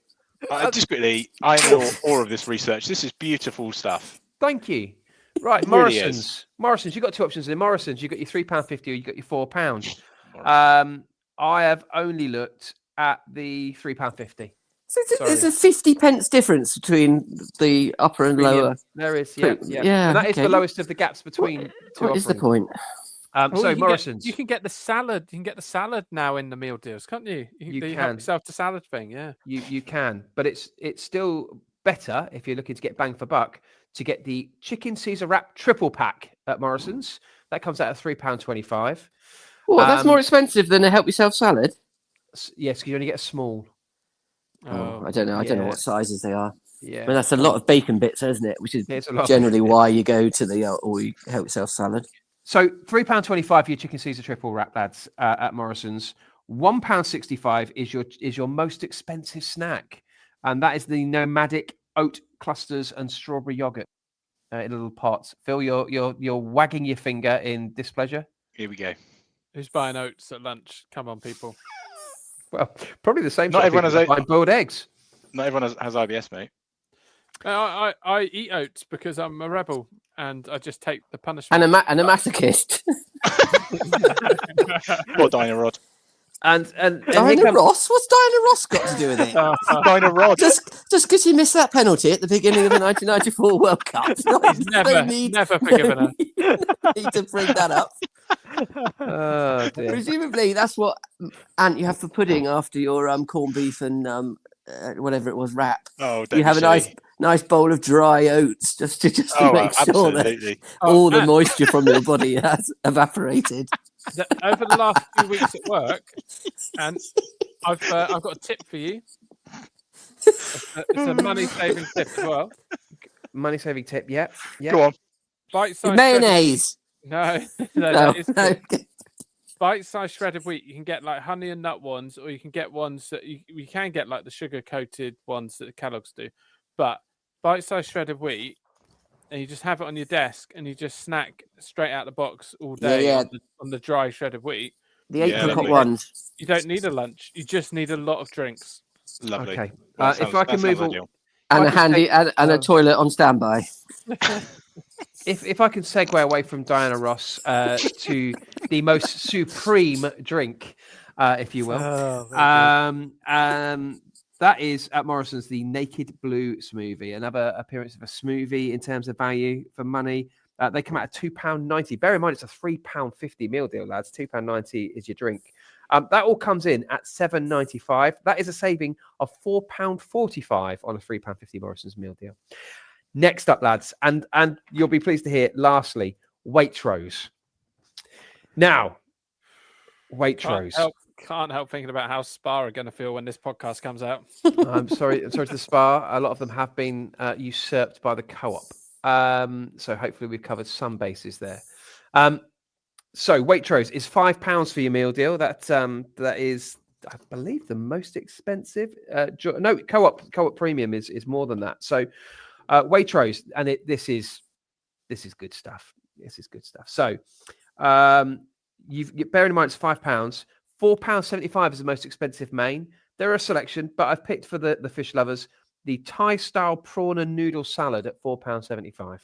Speaker 2: Just quickly, I know all of this research. This is beautiful stuff.
Speaker 4: thank you. Right,
Speaker 2: It really is.
Speaker 4: Morrison's. Morrison's, you've got two options in Morrison's. You've got your £3.50 or you've got your £4.
Speaker 2: Morrison's.
Speaker 4: I have only looked at the £3.50.
Speaker 6: So there's
Speaker 4: Sorry.
Speaker 6: a 50 pence difference between the upper and
Speaker 4: Premium.
Speaker 6: lower.
Speaker 4: There is, yeah.
Speaker 6: Yeah,
Speaker 4: And that is the
Speaker 6: okay.
Speaker 4: lowest of the gaps between two
Speaker 6: What is the
Speaker 4: offerings.
Speaker 6: point?
Speaker 1: Well,
Speaker 4: So
Speaker 1: you can
Speaker 4: Morrison's.
Speaker 1: you can get the salad. You can get the salad now in the meal deals, can't you?
Speaker 4: You
Speaker 1: help
Speaker 4: can.
Speaker 1: yourself to salad thing, yeah.
Speaker 4: You can, but it's still better if you're looking to get bang for buck to get the chicken Caesar wrap triple pack at Morrison's. That comes out at £3.25.
Speaker 6: Well, that's more expensive than a help yourself salad.
Speaker 4: Yes, because you only get a small.
Speaker 6: Oh, I don't know. I don't know
Speaker 4: yeah.
Speaker 6: what sizes they are.
Speaker 4: Yeah,
Speaker 6: I mean, that's a lot of bacon bits, isn't it? Which is
Speaker 4: it's a lot of
Speaker 6: generally
Speaker 4: bacon,
Speaker 6: why you go to the or you help yourself salad.
Speaker 4: So £3.25 for your chicken Caesar triple wrap, lads, at Morrison's. £1.65 is your most expensive snack, and that is the nomadic oat clusters and strawberry yogurt in little pots. Phil, you're wagging your finger in displeasure.
Speaker 2: Here we go.
Speaker 1: Who's buying oats at lunch? Come on, people.
Speaker 4: Well, probably the same.
Speaker 2: Not
Speaker 4: sort of
Speaker 2: everyone
Speaker 4: people
Speaker 2: has
Speaker 4: that buy boiled eggs.
Speaker 2: Not everyone has IBS, mate.
Speaker 1: I eat oats because I'm a rebel and I just take the punishment.
Speaker 6: And a masochist.
Speaker 2: Poor Dinah Rod.
Speaker 4: And
Speaker 6: Dinah
Speaker 4: here comes-
Speaker 6: Ross? What's Dinah Ross got to do with it?
Speaker 2: Dinah Rod.
Speaker 6: Just because he missed that penalty at the beginning of the 1994 World Cup.
Speaker 1: He's never forgiven her.
Speaker 6: Need to bring that up.
Speaker 4: Oh, dear.
Speaker 6: Presumably, that's what Ant you have for pudding after your corned beef and whatever it was wrap.
Speaker 2: Oh,
Speaker 6: You have a nice bowl of dry oats just to make sure that
Speaker 2: absolutely.
Speaker 6: all the moisture from your body has evaporated.
Speaker 1: Over the last few weeks at work, and I've got a tip for you. It's a money-saving tip as well.
Speaker 4: Money-saving tip, yeah.
Speaker 2: Go on.
Speaker 1: Bite-sized
Speaker 6: Mayonnaise.
Speaker 1: No,
Speaker 6: No.
Speaker 1: bite-sized shredded wheat. You can get like honey and nut ones, or you can get ones that you can get like the sugar-coated ones that Kellogg's do. But bite-sized shredded wheat, and you just have it on your desk, and you just snack straight out the box all day
Speaker 6: Yeah.
Speaker 1: on the dry shredded wheat.
Speaker 6: The apricot
Speaker 2: lovely.
Speaker 6: ones.
Speaker 1: You don't need a lunch. You just need a lot of drinks.
Speaker 2: Lovely.
Speaker 4: Okay.
Speaker 2: That
Speaker 4: If I can
Speaker 2: sounds
Speaker 4: move on,
Speaker 2: ideal.
Speaker 6: And
Speaker 4: I
Speaker 6: a
Speaker 4: can
Speaker 6: handy and a toilet on standby.
Speaker 4: if I can segue away from Diana Ross to the most supreme drink, if you will, that is at Morrison's the Naked Blue smoothie. Another appearance of a smoothie in terms of value for money. They come out at £2.90. Bear in mind, it's a £3.50 meal deal, lads. £2.90 is your drink. That all comes in at £7.95. That is a saving of £4.45 on a £3.50 Morrison's meal deal. Next up, lads, and you'll be pleased to hear, lastly, Waitrose. Now, Waitrose.
Speaker 1: Can't help thinking about how Spa are going to feel when this podcast comes out.
Speaker 4: I'm sorry to the Spa. A lot of them have been usurped by the co-op. So hopefully we've covered some bases there. So Waitrose is £5 for your meal deal. That is, I believe, the most expensive. No, co-op premium is more than that. So Waitrose, and this is good stuff. This is good stuff. So bear in mind it's £5. £4.75 is the most expensive main. There are a selection, but I've picked for the fish lovers the Thai style prawn and noodle salad at £4.75.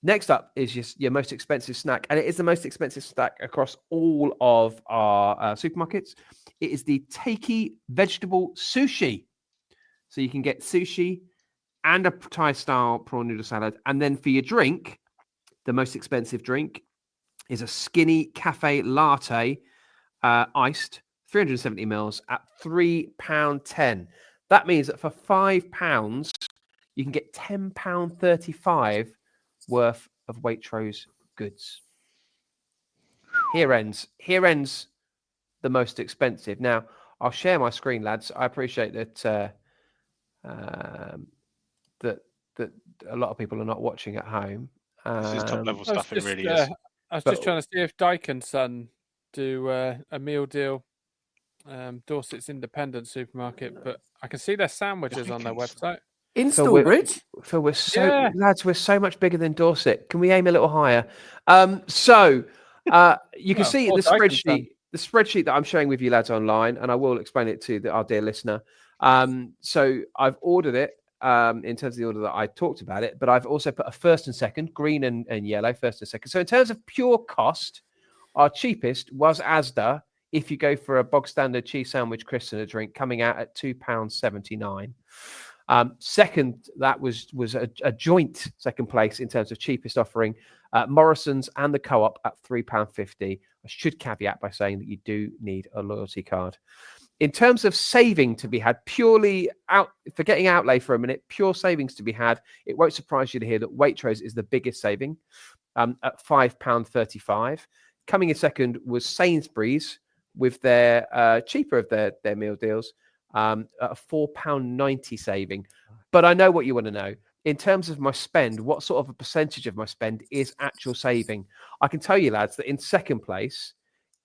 Speaker 4: Next up is your most expensive snack, and it is the most expensive snack across all of our supermarkets. It is the Takey vegetable sushi. So you can get sushi and a Thai style prawn noodle salad, and then for your drink, the most expensive drink is a skinny cafe latte, iced, 370 mils at £3.10. That means that for £5, you can get £10.35 worth of Waitrose goods. Here ends the most expensive. Now, I'll share my screen, lads. I appreciate that that a lot of people are not watching at home.
Speaker 2: This is top level stuff. It really is.
Speaker 1: I was just trying to see if Dyke and Son do a meal deal. Dorset's independent supermarket, but I can see their sandwiches on their website.
Speaker 6: In Stallbridge?
Speaker 4: Phil, lads, we're so much bigger than Dorset. Can we aim a little higher? You can see in the spreadsheet that I'm showing with you lads online, and I will explain it to our dear listener. So I've ordered it in terms of the order that I talked about it, but I've also put a first and second, green and yellow, first and second. So in terms of pure cost, our cheapest was Asda. If you go for a bog standard cheese sandwich, crisps and a drink, coming out at £2.79. Second, that was a joint second place in terms of cheapest offering. Morrison's and the Co-op at £3.50. I should caveat by saying that you do need a loyalty card. In terms of saving to be had, purely out, forgetting outlay for a minute, pure savings to be had, it won't surprise you to hear that Waitrose is the biggest saving at £5.35. Coming in second was Sainsbury's with their cheaper of their meal deals at a £4.90 saving. But I know what you want to know. In terms of my spend, what sort of a percentage of my spend is actual saving? I can tell you, lads, that in second place,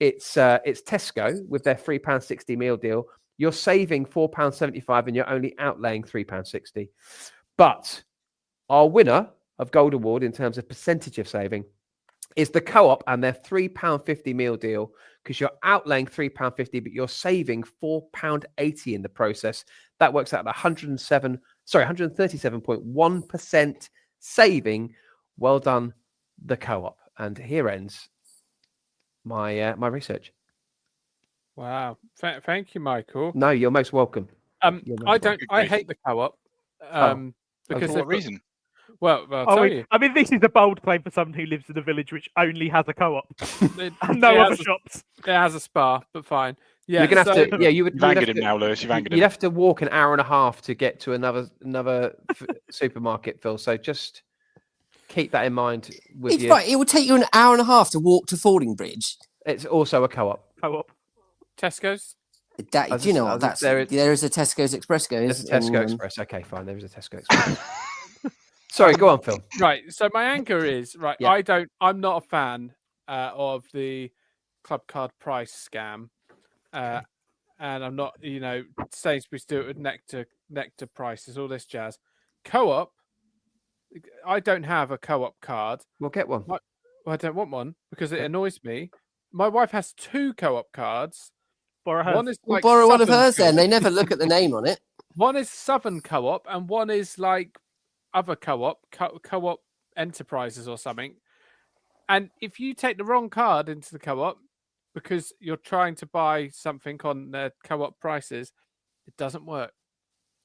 Speaker 4: it's Tesco with their £3.60 meal deal. You're saving £4.75 and you're only outlaying £3.60. But our winner of Gold Award in terms of percentage of saving is the Co-op and their £3.50 meal deal, because you're outlaying £3.50, but you're saving £4.80 in the process. That works out at 137.1% saving. Well done, the Co-op. And here ends my my research.
Speaker 1: Wow. Thank you, Michael.
Speaker 4: No, you're most welcome. You're most
Speaker 1: I don't.
Speaker 2: Good
Speaker 1: I
Speaker 2: grief.
Speaker 1: hate the Co-op. Because
Speaker 2: For
Speaker 1: they've
Speaker 2: what reason?
Speaker 1: Well, I'll tell you.
Speaker 5: I mean, this is a bold claim for someone who lives in a village which only has a Co-op
Speaker 1: It,
Speaker 5: and no
Speaker 1: it
Speaker 5: other
Speaker 1: has a-
Speaker 5: shops.
Speaker 1: It has a spa, but fine. Yeah,
Speaker 4: You're gonna have
Speaker 1: so-
Speaker 4: to. Yeah, you would.
Speaker 2: You've
Speaker 4: You'd have
Speaker 2: angered him
Speaker 4: to,
Speaker 2: now, Lewis. You've angered
Speaker 4: you'd
Speaker 2: him.
Speaker 4: have to walk an hour and a half to get to another supermarket, Phil. So just keep that in mind with
Speaker 6: It's
Speaker 4: you.
Speaker 6: right. It will take you an hour and a half to walk to Fordingbridge.
Speaker 4: It's also a Co-op.
Speaker 5: Co-op.
Speaker 1: Tesco's.
Speaker 6: That, do you know what? That's there is a Tesco's Express
Speaker 4: There's
Speaker 6: goes.
Speaker 4: a Tesco Express. Okay, fine. There is a Tesco Express. Sorry, go on, Phil.
Speaker 1: Right. So my anchor is right.
Speaker 4: Yeah.
Speaker 1: I'm not a fan of the club card price scam, and I'm not. Sainsbury's do it with nectar prices, all this jazz. Co-op. I don't have a Co-op card.
Speaker 4: We'll get one.
Speaker 1: Well, I don't want one because it annoys me. My wife has 2 Co-op cards.
Speaker 5: Borrow hers.
Speaker 1: One is
Speaker 6: We'll
Speaker 1: like
Speaker 6: borrow one of
Speaker 1: Southern
Speaker 6: hers then.
Speaker 1: Co-op.
Speaker 6: They never look at the name on it.
Speaker 1: One is Southern Co-op and one is like other Co-op Enterprises or something. And if you take the wrong card into the Co-op because you're trying to buy something on their Co-op prices, it doesn't work.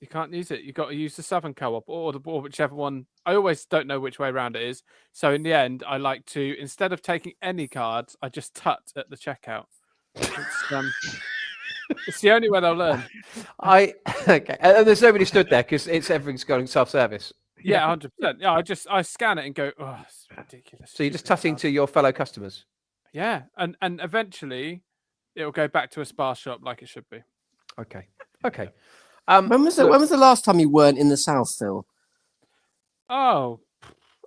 Speaker 1: You can't use it. You've got to use the Southern Co-op or whichever one. I always don't know which way around it is. So in the end, I like to, instead of taking any cards, I just tut at the checkout. It's the only way they'll learn.
Speaker 4: Okay, and there's nobody stood there because everything's going self-service.
Speaker 1: Yeah, 100%. Yeah, I scan it and go, oh, it's ridiculous.
Speaker 4: So you're just
Speaker 1: stupid
Speaker 4: tutting
Speaker 1: card."
Speaker 4: to your fellow customers.
Speaker 1: Yeah, and eventually it'll go back to a spa shop like it should be.
Speaker 4: Okay. Okay.
Speaker 6: When was the last time you weren't in the South, Phil?
Speaker 1: Oh,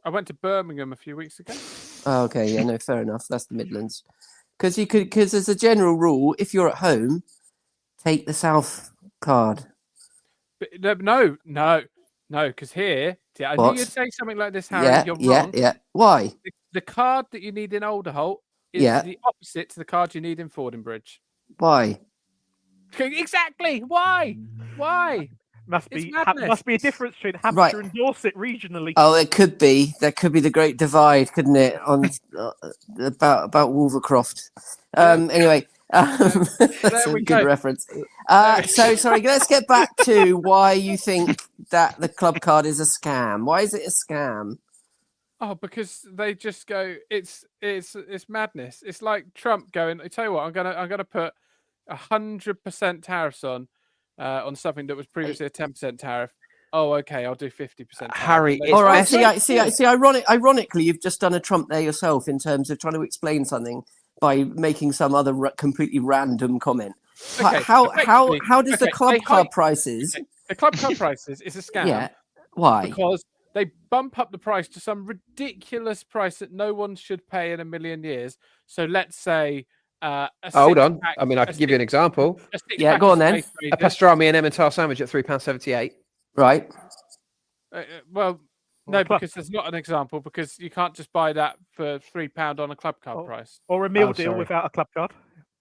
Speaker 1: I went to Birmingham a few weeks ago.
Speaker 6: Oh, okay, yeah, no, fair enough. That's the Midlands. Because as a general rule, if you're at home, take the South card.
Speaker 1: But no, because here, I knew
Speaker 6: What?
Speaker 1: you'd say something like this, Harry.
Speaker 6: Yeah,
Speaker 1: You're
Speaker 6: yeah,
Speaker 1: wrong.
Speaker 6: yeah. Why?
Speaker 1: The card that you need in Alderholt is
Speaker 6: Yeah.
Speaker 1: the opposite to the card you need in Fordingbridge.
Speaker 6: Why?
Speaker 1: Exactly. Why?
Speaker 5: Must
Speaker 1: It's
Speaker 5: be
Speaker 1: madness.
Speaker 5: must be a difference between Hampshire
Speaker 6: Right.
Speaker 5: and Dorset regionally.
Speaker 6: Oh, it could be. There could be the Great Divide, couldn't it? On about Wolvercroft. Anyway, that's a
Speaker 1: we
Speaker 6: good
Speaker 1: go.
Speaker 6: reference. So sorry. Let's get back to why you think that the club card is a scam. Why is it a scam?
Speaker 1: Oh, because they just go. It's madness. It's like Trump going. I tell you what, I'm gonna put 100% tariffs on something that was previously a 10% tariff. Oh, okay, I'll do 50%.
Speaker 4: Harry,
Speaker 1: tariff.
Speaker 4: it's
Speaker 6: All right.
Speaker 4: best-
Speaker 6: See. Ironically, you've just done a Trump there yourself in terms of trying to explain something by making some other completely random comment.
Speaker 1: Okay,
Speaker 6: How does the
Speaker 1: okay,
Speaker 6: club
Speaker 1: they
Speaker 6: card
Speaker 1: hike-
Speaker 6: prices?
Speaker 1: The club card prices is a scam.
Speaker 6: Yeah. Why?
Speaker 1: Because they bump up the price to some ridiculous price that no one should pay in a million years. So let's say
Speaker 4: Hold on.
Speaker 1: six-pack-
Speaker 4: I mean, I
Speaker 1: a
Speaker 4: can give you an
Speaker 1: six-
Speaker 4: example.
Speaker 1: a six-pack
Speaker 6: Yeah, go
Speaker 1: of
Speaker 6: on then.
Speaker 1: Space
Speaker 4: A
Speaker 1: Raiders.
Speaker 4: pastrami and Emmental sandwich at £3.78.
Speaker 6: Right.
Speaker 1: Well, no,
Speaker 5: Well, club-
Speaker 1: because there's not an example because you can't just buy that for £3 on a club card
Speaker 5: Oh.
Speaker 1: price.
Speaker 5: Or a meal
Speaker 4: Oh,
Speaker 5: deal
Speaker 4: sorry.
Speaker 5: without a club card.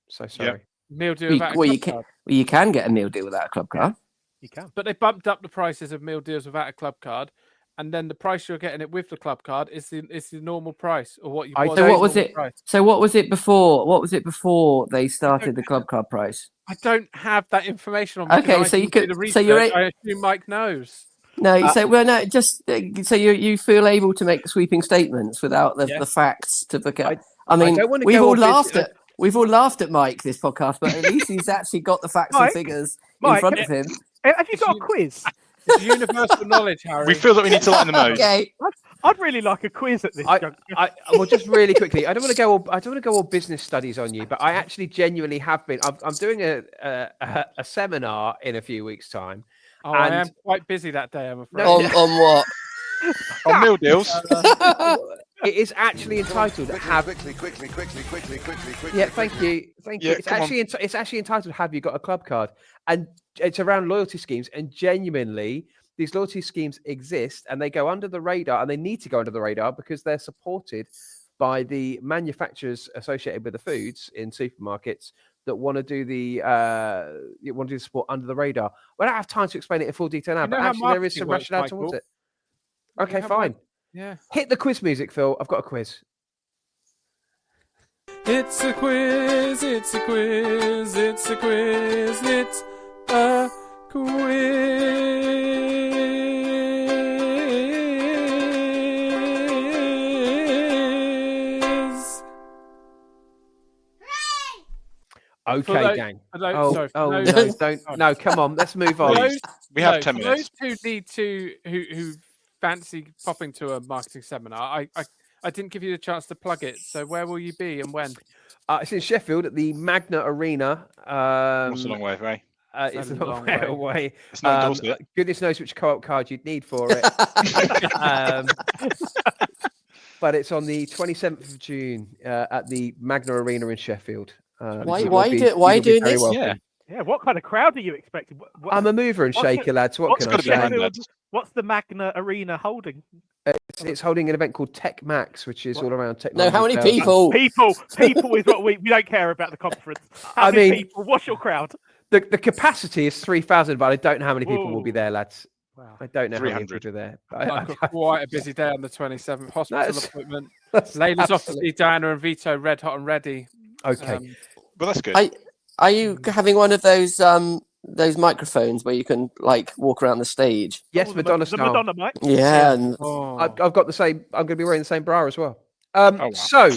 Speaker 4: So sorry.
Speaker 1: Meal deal
Speaker 6: Well,
Speaker 1: without a
Speaker 6: well,
Speaker 1: club
Speaker 6: you can
Speaker 1: card.
Speaker 6: well, you can get a meal deal without a club card.
Speaker 5: You can.
Speaker 1: But they bumped up the prices of meal deals without a club card, and then the price you're getting it with the club card is the normal price, or what you.
Speaker 4: I
Speaker 1: was
Speaker 6: So
Speaker 1: the
Speaker 6: what was
Speaker 1: normal
Speaker 6: it?
Speaker 1: price.
Speaker 6: So what was it before? What was it before they started the club card price?
Speaker 1: I don't have that information on me. 'cause
Speaker 6: Okay,
Speaker 1: I
Speaker 6: so you
Speaker 1: didn't do
Speaker 6: could.
Speaker 1: the
Speaker 6: So you're.
Speaker 1: research. I assume Mike knows.
Speaker 6: No, so well, no, just so you feel able to make sweeping statements without the
Speaker 1: Yes.
Speaker 6: facts to back up.
Speaker 4: I
Speaker 6: I mean,
Speaker 4: don't wanna
Speaker 6: we've
Speaker 4: go
Speaker 6: all
Speaker 4: on
Speaker 6: laughed
Speaker 4: this-
Speaker 6: at Mike this podcast, but at least he's actually got the facts and
Speaker 5: Mike,
Speaker 6: figures in
Speaker 5: Mike,
Speaker 6: front of him.
Speaker 5: Have you
Speaker 1: It's
Speaker 5: got a
Speaker 1: you-
Speaker 5: quiz?
Speaker 1: It's universal knowledge, Harry.
Speaker 2: We feel that we need to lighten the mood.
Speaker 6: Okay,
Speaker 5: I'd really like a quiz at this juncture.
Speaker 4: Well, just really quickly, I don't want to go. I don't want to go all business studies on you, but I actually genuinely have been. I'm doing a seminar in a few weeks' time.
Speaker 1: Oh, I
Speaker 4: and-
Speaker 1: am quite busy that day, I'm afraid.
Speaker 4: No,
Speaker 6: on what?
Speaker 2: On meal deals.
Speaker 4: It is actually entitled
Speaker 3: Quickly.
Speaker 4: Yeah, thank you.
Speaker 2: Yeah,
Speaker 4: It's
Speaker 2: come on.
Speaker 4: actually it's actually entitled "Have You Got a Club Card?" and it's around loyalty schemes. And genuinely, these loyalty schemes exist, and they go under the radar, and they need to go under the radar because they're supported by the manufacturers associated with the foods in supermarkets that want to do the support under the radar. We don't have time to explain it in full detail now,
Speaker 1: You know
Speaker 4: but
Speaker 1: how
Speaker 4: actually there is
Speaker 1: marketing
Speaker 4: some
Speaker 1: works,
Speaker 4: rationale
Speaker 1: Michael.
Speaker 4: towards it.
Speaker 1: You
Speaker 4: Okay,
Speaker 1: have
Speaker 4: fine.
Speaker 1: Yeah.
Speaker 4: Hit the quiz music, Phil. I've got a quiz.
Speaker 1: It's a quiz, it's a quiz, it's a quiz, it's a quiz.
Speaker 4: Okay,
Speaker 1: those-
Speaker 4: gang.
Speaker 1: for those-
Speaker 4: Oh,
Speaker 1: sorry, for
Speaker 4: oh
Speaker 1: those-
Speaker 4: no, don't. No, come on. Let's move
Speaker 1: For
Speaker 4: on.
Speaker 1: those,
Speaker 2: We have
Speaker 1: no,
Speaker 2: 10
Speaker 1: for
Speaker 2: minutes.
Speaker 1: those who need to, who fancy popping to a marketing seminar, I didn't give you the chance to plug it. So where will you be and when?
Speaker 4: It's in Sheffield at the Magna Arena.
Speaker 2: What's a long way away?
Speaker 4: It's a
Speaker 1: a
Speaker 4: long
Speaker 1: long
Speaker 4: way
Speaker 1: way.
Speaker 4: away.
Speaker 2: It's not in Dorset.
Speaker 4: Goodness knows which co-op card you'd need for it. But it's on the 27th of June at the Magna Arena in Sheffield.
Speaker 6: Why
Speaker 4: you
Speaker 6: are
Speaker 4: will
Speaker 6: you
Speaker 4: be
Speaker 6: doing
Speaker 4: very
Speaker 6: this?
Speaker 4: welcome.
Speaker 2: Yeah.
Speaker 5: Yeah, what kind of crowd are you expecting?
Speaker 4: I'm a mover and
Speaker 5: what's the-
Speaker 4: shaker, lads. What
Speaker 5: what's
Speaker 4: can I
Speaker 2: gotta be around
Speaker 4: say?
Speaker 2: that.
Speaker 5: What's the Magna Arena holding?
Speaker 4: It's holding an event called Tech Max, which is all around
Speaker 6: No,
Speaker 4: technology.
Speaker 6: how many
Speaker 4: sales.
Speaker 6: people?
Speaker 5: People is what we don't care about the conference. How
Speaker 4: I
Speaker 5: many
Speaker 4: mean-
Speaker 5: people? What's your crowd?
Speaker 4: The capacity is 3,000, but I don't know how many people will be
Speaker 5: Whoa.
Speaker 4: there, lads.
Speaker 5: Wow.
Speaker 4: I don't know how many
Speaker 2: 300.
Speaker 4: people are there.
Speaker 1: I've got quite a busy day on the 27th. Hospital
Speaker 4: That's-
Speaker 1: appointment.
Speaker 4: That's
Speaker 1: Layla's off to
Speaker 4: absolutely-
Speaker 1: see Diana and Vito red hot and ready.
Speaker 4: Okay.
Speaker 2: But that's good.
Speaker 6: Are you having one of those microphones where you can like walk around the stage?
Speaker 4: Yes,
Speaker 5: Oh,
Speaker 4: Madonna
Speaker 5: the
Speaker 4: style.
Speaker 5: Madonna mic.
Speaker 6: Yeah, and
Speaker 1: Oh.
Speaker 4: I've got the same. I'm going to be wearing the same bra as well.
Speaker 2: wow.
Speaker 4: So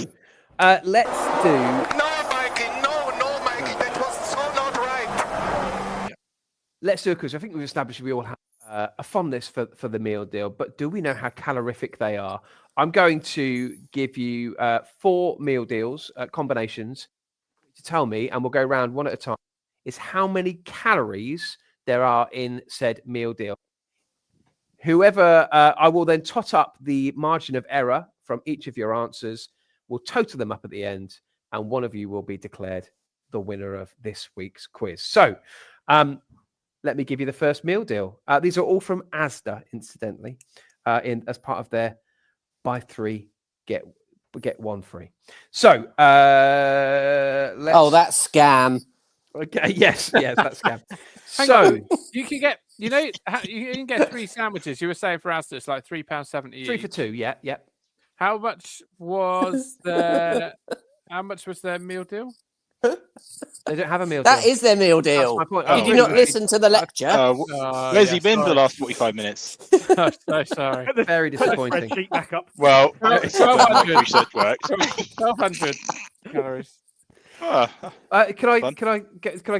Speaker 4: let's do.
Speaker 3: No, Mikey, no, Mikey, that was so not right.
Speaker 4: Let's do a quiz. I think we've established we all have a fondness for the meal deal, but do we know how calorific they are? I'm going to give you 4 meal deals combinations to tell me, and we'll go around one at a time. Is how many calories there are in said meal deal. Whoever I will then tot up the margin of error from each of your answers. We'll total them up at the end, and one of you will be declared the winner of this week's quiz. So, let me give you the first meal deal. These are all from Asda, incidentally, as part of their buy 3 get 1 free. So, let's.
Speaker 6: oh, that scam.
Speaker 4: Okay. Yes, that's scam.
Speaker 1: Hang
Speaker 4: So.
Speaker 1: on. You can get, you can get 3 sandwiches. You were saying for us, it's like £3.70.
Speaker 4: 3 for 2, yeah.
Speaker 1: How much was their meal deal?
Speaker 4: They don't have a meal
Speaker 6: That
Speaker 4: deal.
Speaker 6: is their meal
Speaker 4: That's
Speaker 6: deal.
Speaker 4: my point.
Speaker 2: Oh,
Speaker 6: Did you
Speaker 2: really?
Speaker 6: not listen to the lecture?
Speaker 2: Where's he been for the last 45 minutes?
Speaker 1: I'm so sorry.
Speaker 5: Put the-
Speaker 4: Very
Speaker 5: put the
Speaker 4: disappointing.
Speaker 5: spreadsheet back up.
Speaker 2: Well,
Speaker 1: Well,
Speaker 2: it's not
Speaker 1: 1200.
Speaker 2: research works.
Speaker 1: 1,200 calories.
Speaker 2: Ah,
Speaker 4: Can I
Speaker 2: Fun.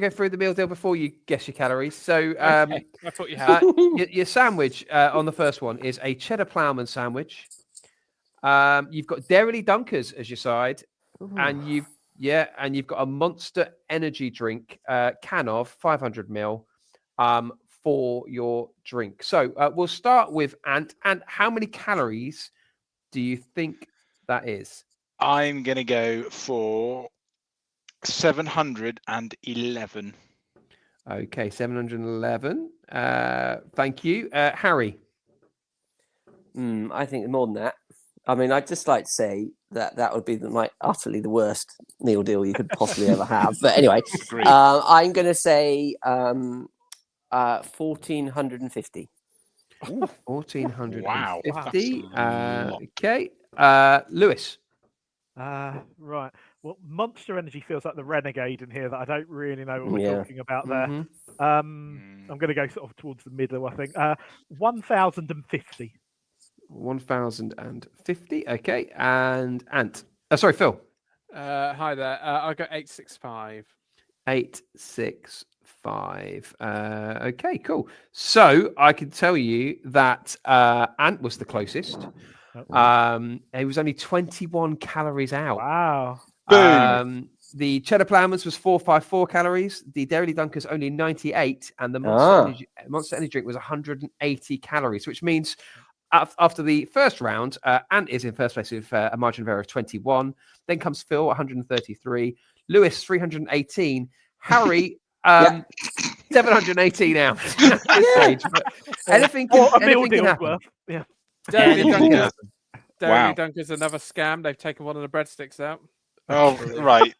Speaker 4: go through the meal deal before you guess your calories? So
Speaker 1: Okay, I thought you had.
Speaker 4: your sandwich on the first one is a cheddar ploughman sandwich. You've got Dairy Dunkers as your side, and you've got a Monster Energy drink can of 500 ml for your drink. So we'll start with Ant. And how many calories do you think that is?
Speaker 2: I'm going to go for 711.
Speaker 4: Okay, 711. Thank you, Harry.
Speaker 6: I think more than that. I mean, I'd just like to say that would be utterly the worst meal deal you could possibly ever have. But anyway,
Speaker 2: Agreed.
Speaker 6: I'm going to say 1,450.
Speaker 4: 1,450.
Speaker 2: Wow, that's a lot.
Speaker 4: Okay. Lewis.
Speaker 5: Right. Well, Monster Energy feels like the renegade in here that I don't really know what we're
Speaker 6: Yeah.
Speaker 5: talking about there.
Speaker 4: Mhm.
Speaker 5: I'm going to go sort of towards the middle, I think. 1,050.
Speaker 4: 1,050. Okay. And Ant. Sorry, Phil.
Speaker 1: Hi there. I'll go 865.
Speaker 4: 865. Okay, cool. So I can tell you that Ant was the closest. He was only 21 calories out.
Speaker 5: Wow.
Speaker 2: Boom.
Speaker 4: The Cheddar Plowman's was 454 calories. The Dairy Dunker's only 98, and the Monster Energy drink was 180 calories, which means after the first round, Ant is in first place with a margin of error of 21. Then comes Phil, 133. Lewis, 318. Harry, 718 out at this stage. But anything can happen.
Speaker 5: Worth. Yeah.
Speaker 1: Dairy
Speaker 4: Anything can
Speaker 1: Dunker's,
Speaker 4: happen.
Speaker 2: Wow.
Speaker 1: Dunker's another scam. They've taken one of the breadsticks out.
Speaker 2: Oh, right.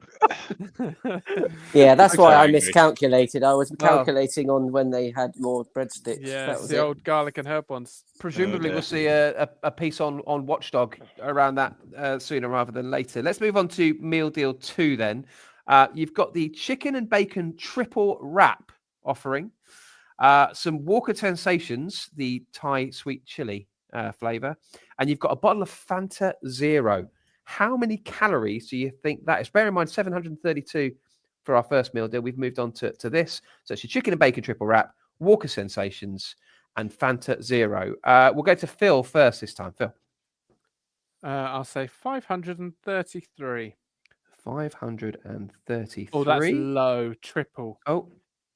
Speaker 6: Yeah, that's why I
Speaker 2: Okay.
Speaker 6: miscalculated. I was calculating on when they had more breadsticks.
Speaker 1: Yeah,
Speaker 6: that
Speaker 1: it's
Speaker 6: was
Speaker 1: the
Speaker 6: it.
Speaker 1: old garlic and herb ones.
Speaker 4: Presumably,
Speaker 2: dear.
Speaker 4: we'll see a piece on Watchdog around that sooner rather than later. Let's move on to meal deal 2 then. You've got the chicken and bacon triple wrap offering, some Walker Sensations, the Thai sweet chili flavour, and you've got a bottle of Fanta Zero. How many calories do you think that is? Bear in mind, 732 for our first meal deal. We've moved on to this. So it's your chicken and bacon triple wrap, Walker Sensations, and Fanta Zero. We'll go to Phil first this time. Phil.
Speaker 1: I'll say 533.
Speaker 4: 533.
Speaker 1: Oh, that's low. Triple.
Speaker 4: Oh,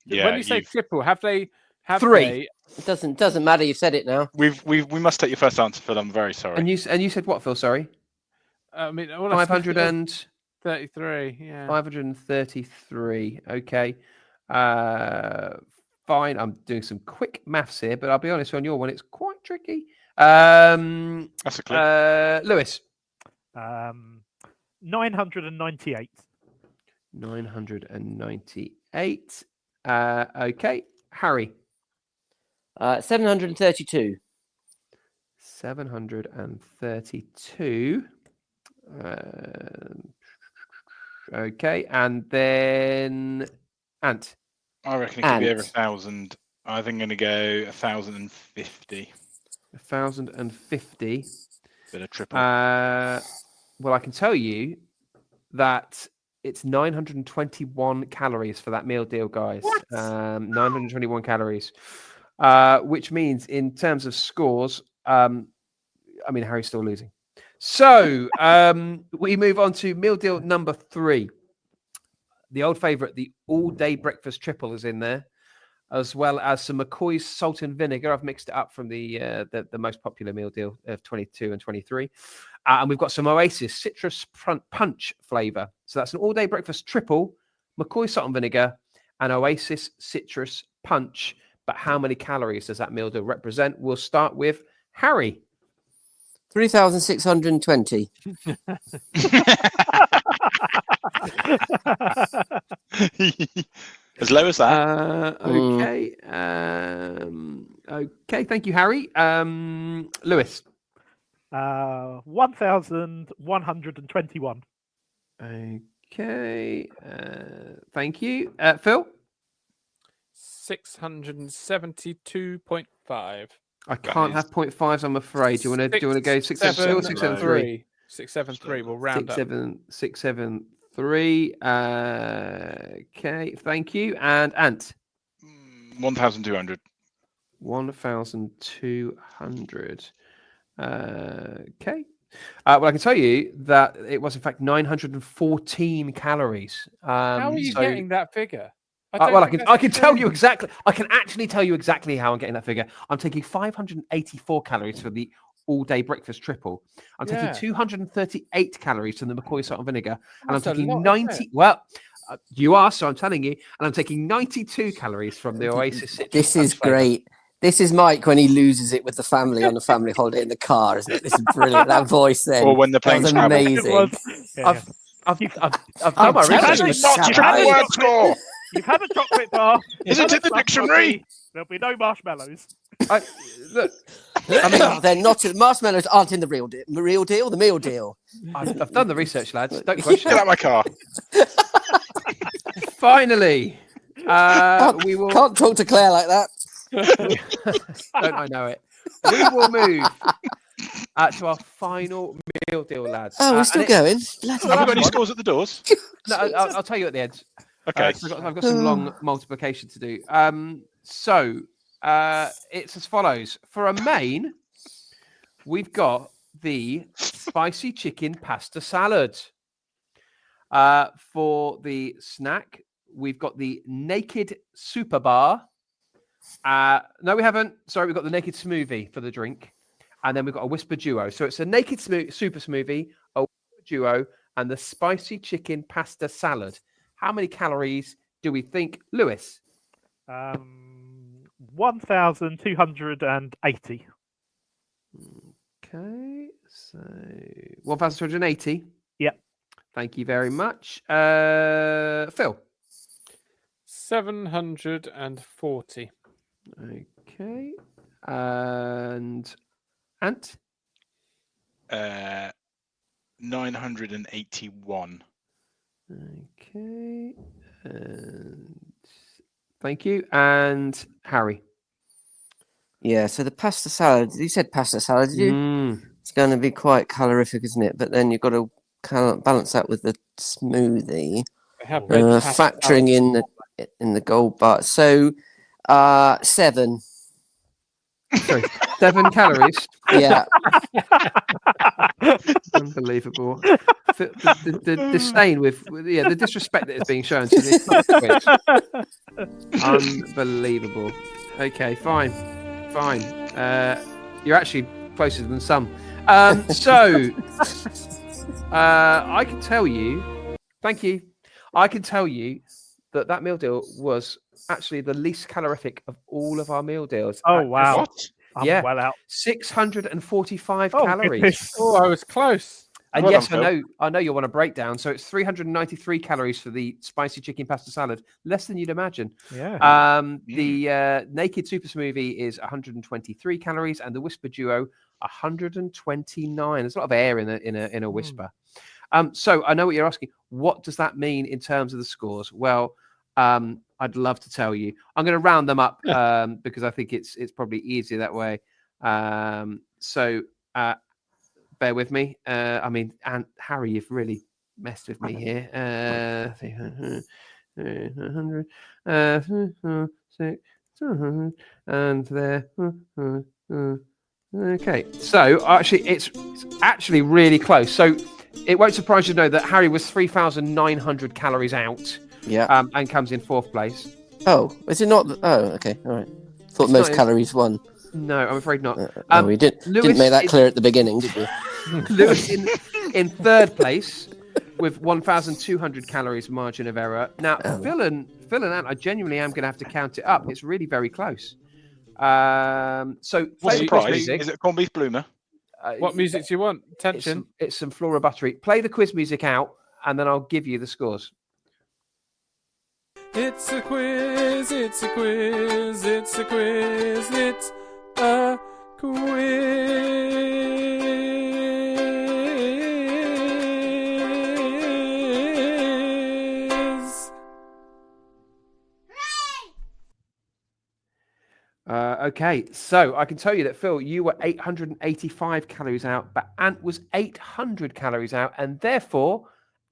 Speaker 2: Yeah,
Speaker 1: When you say triple, have they?
Speaker 4: Three.
Speaker 6: It doesn't matter. You've said it now.
Speaker 2: we must take your first answer, Phil. I'm very sorry.
Speaker 4: and you said what, Phil? Sorry.
Speaker 1: I mean,
Speaker 4: 533.
Speaker 1: Yeah.
Speaker 4: 533. Okay. Fine. I'm doing some quick maths here, but I'll be honest, on your one, it's quite tricky.
Speaker 2: That's a clue.
Speaker 4: Lewis.
Speaker 5: 998.
Speaker 4: 998. Okay. Harry.
Speaker 6: 732.
Speaker 4: 732. Okay. And then Ant.
Speaker 2: I reckon it could be over 1,000. I think I'm going to go 1,050.
Speaker 4: 1,050.
Speaker 2: Bit of triple.
Speaker 4: Well, I can tell you that it's 921 calories for that meal deal, guys. 921 calories, which means in terms of scores, I mean, Harry's still losing. So we move on to meal deal number 3. The old favourite, the all-day breakfast triple, is in there, as well as some McCoy's salt and vinegar. I've mixed it up from the most popular meal deal of 22 and 23. And we've got some Oasis citrus punch flavour. So that's an all-day breakfast triple, McCoy's salt and vinegar, and Oasis citrus punch. But how many calories does that meal deal represent? We'll start with Harry.
Speaker 6: 3,620.
Speaker 2: As low as that.
Speaker 4: Okay. Okay. Thank you, Harry. Lewis.
Speaker 5: 1,121.
Speaker 4: Okay. Thank you. Phil.
Speaker 1: 672.5.
Speaker 4: I can't have 0.5s, I'm afraid. Do you want to go 672 or 673?
Speaker 1: 673. We'll round up.
Speaker 4: 673. Okay. Thank you. And Ant.
Speaker 2: 1,200.
Speaker 4: 1,200. Okay. Well, I can tell you that it was in fact 914 calories.
Speaker 1: How are you getting that figure?
Speaker 4: Well, I can tell you exactly. I can actually tell you exactly how I'm getting that figure. I'm taking 584 calories for the all-day breakfast triple. I'm taking 238 calories from the McCoy salt and vinegar, and I'm taking 90. Well, you are, so I'm telling you, and I'm taking 92 calories from the Oasis citrus.
Speaker 6: This is great. This is Mike when he loses it with the family on a family holiday in the car, isn't it? This is brilliant. That voice then.
Speaker 2: Or when they're playing
Speaker 6: That was
Speaker 2: Scrabble.
Speaker 6: amazing.
Speaker 4: I've done my research.
Speaker 2: Triple word score.
Speaker 5: You've had a chocolate bar.
Speaker 2: Is it in the dictionary?
Speaker 5: There'll be no marshmallows.
Speaker 4: Look, I mean,
Speaker 6: They're not. Marshmallows aren't in the real deal. The meal deal.
Speaker 4: I've done the research, lads. Don't question
Speaker 2: Get
Speaker 4: it.
Speaker 2: out my car.
Speaker 4: Finally, we will.
Speaker 6: Can't talk to Claire like that.
Speaker 4: Don't I know it? We will move to our final meal deal, lads.
Speaker 6: Oh, we're still going.
Speaker 2: Have we got any scores at the doors?
Speaker 4: No, I'll tell you at the end.
Speaker 2: Okay.
Speaker 4: So I've got some long multiplication to do. So it's as follows. For a main, we've got the spicy chicken pasta salad. For the snack, we've got the naked super bar. No, we haven't. Sorry, we've got the naked smoothie for the drink. And then we've got a whisper duo. So it's a naked super smoothie, a whisper duo, and the spicy chicken pasta salad. How many calories do we think, Lewis?
Speaker 5: 1,280.
Speaker 4: Okay, so 1,280.
Speaker 5: Yep.
Speaker 4: Thank you very much. Phil.
Speaker 1: 740.
Speaker 4: Okay. And Ant?
Speaker 2: 981.
Speaker 4: Okay. And thank you. And Harry?
Speaker 6: Yeah, so the pasta salad. You said pasta salad, did you? It's going to be quite calorific, isn't it? But then you've got to balance that with the smoothie, factoring in the gold bar. So 7.
Speaker 4: Sorry, 7 calories.
Speaker 6: Yeah.
Speaker 4: Unbelievable. The disdain with the disrespect that is being shown to this quiz. Unbelievable. Okay, fine. You're actually closer than some. So I can tell you, thank you. I can tell you that meal deal was actually the least calorific of all of our meal deals.
Speaker 5: Oh, wow.
Speaker 2: What?
Speaker 4: Yeah.
Speaker 5: I'm well out.
Speaker 4: 645
Speaker 5: Oh,
Speaker 4: calories.
Speaker 5: goodness.
Speaker 1: Oh, I was close.
Speaker 4: And
Speaker 2: Well
Speaker 4: yes,
Speaker 2: done,
Speaker 4: I know you want a breakdown. So it's 393 calories for the spicy chicken pasta salad, less than you'd imagine.
Speaker 5: Yeah.
Speaker 4: The naked super smoothie is 123 calories, and the whisper duo 129. There's a lot of air in a whisper. So I know what you're asking. What does that mean in terms of the scores? Well, I'd love to tell you. I'm going to round them up because I think it's probably easier that way. So bear with me. I mean, and Harry, you've really messed with me here. 100, 6, and there. Okay, so actually, it's actually really close. So it won't surprise you to know that Harry was 3,900 calories out.
Speaker 6: Yeah.
Speaker 4: And comes in 4th place.
Speaker 6: Oh, is it not? Oh, okay. All right. Thought
Speaker 4: It's
Speaker 6: most
Speaker 4: not-
Speaker 6: calories won.
Speaker 4: No, I'm afraid not.
Speaker 6: We didn't
Speaker 4: Lewis
Speaker 6: make that
Speaker 4: is-
Speaker 6: clear at the beginning, did we?
Speaker 4: Lewis in 3rd place with 1,200 calories margin of error. Now, Phil and Ant, I genuinely am going to have to count it up. It's really very close. So
Speaker 2: What's
Speaker 4: play
Speaker 2: the
Speaker 4: quiz
Speaker 2: prize?
Speaker 4: music.
Speaker 2: Is it corned beef bloomer?
Speaker 1: What music do you want? Tension.
Speaker 4: It's some Flora Buttery. Play the quiz music out, and then I'll give you the scores.
Speaker 1: It's a quiz, it's a quiz, it's a quiz, it's a quiz.
Speaker 4: Okay, so I can tell you that, Phil, you were 885 calories out, but Ant was 800 calories out, and therefore,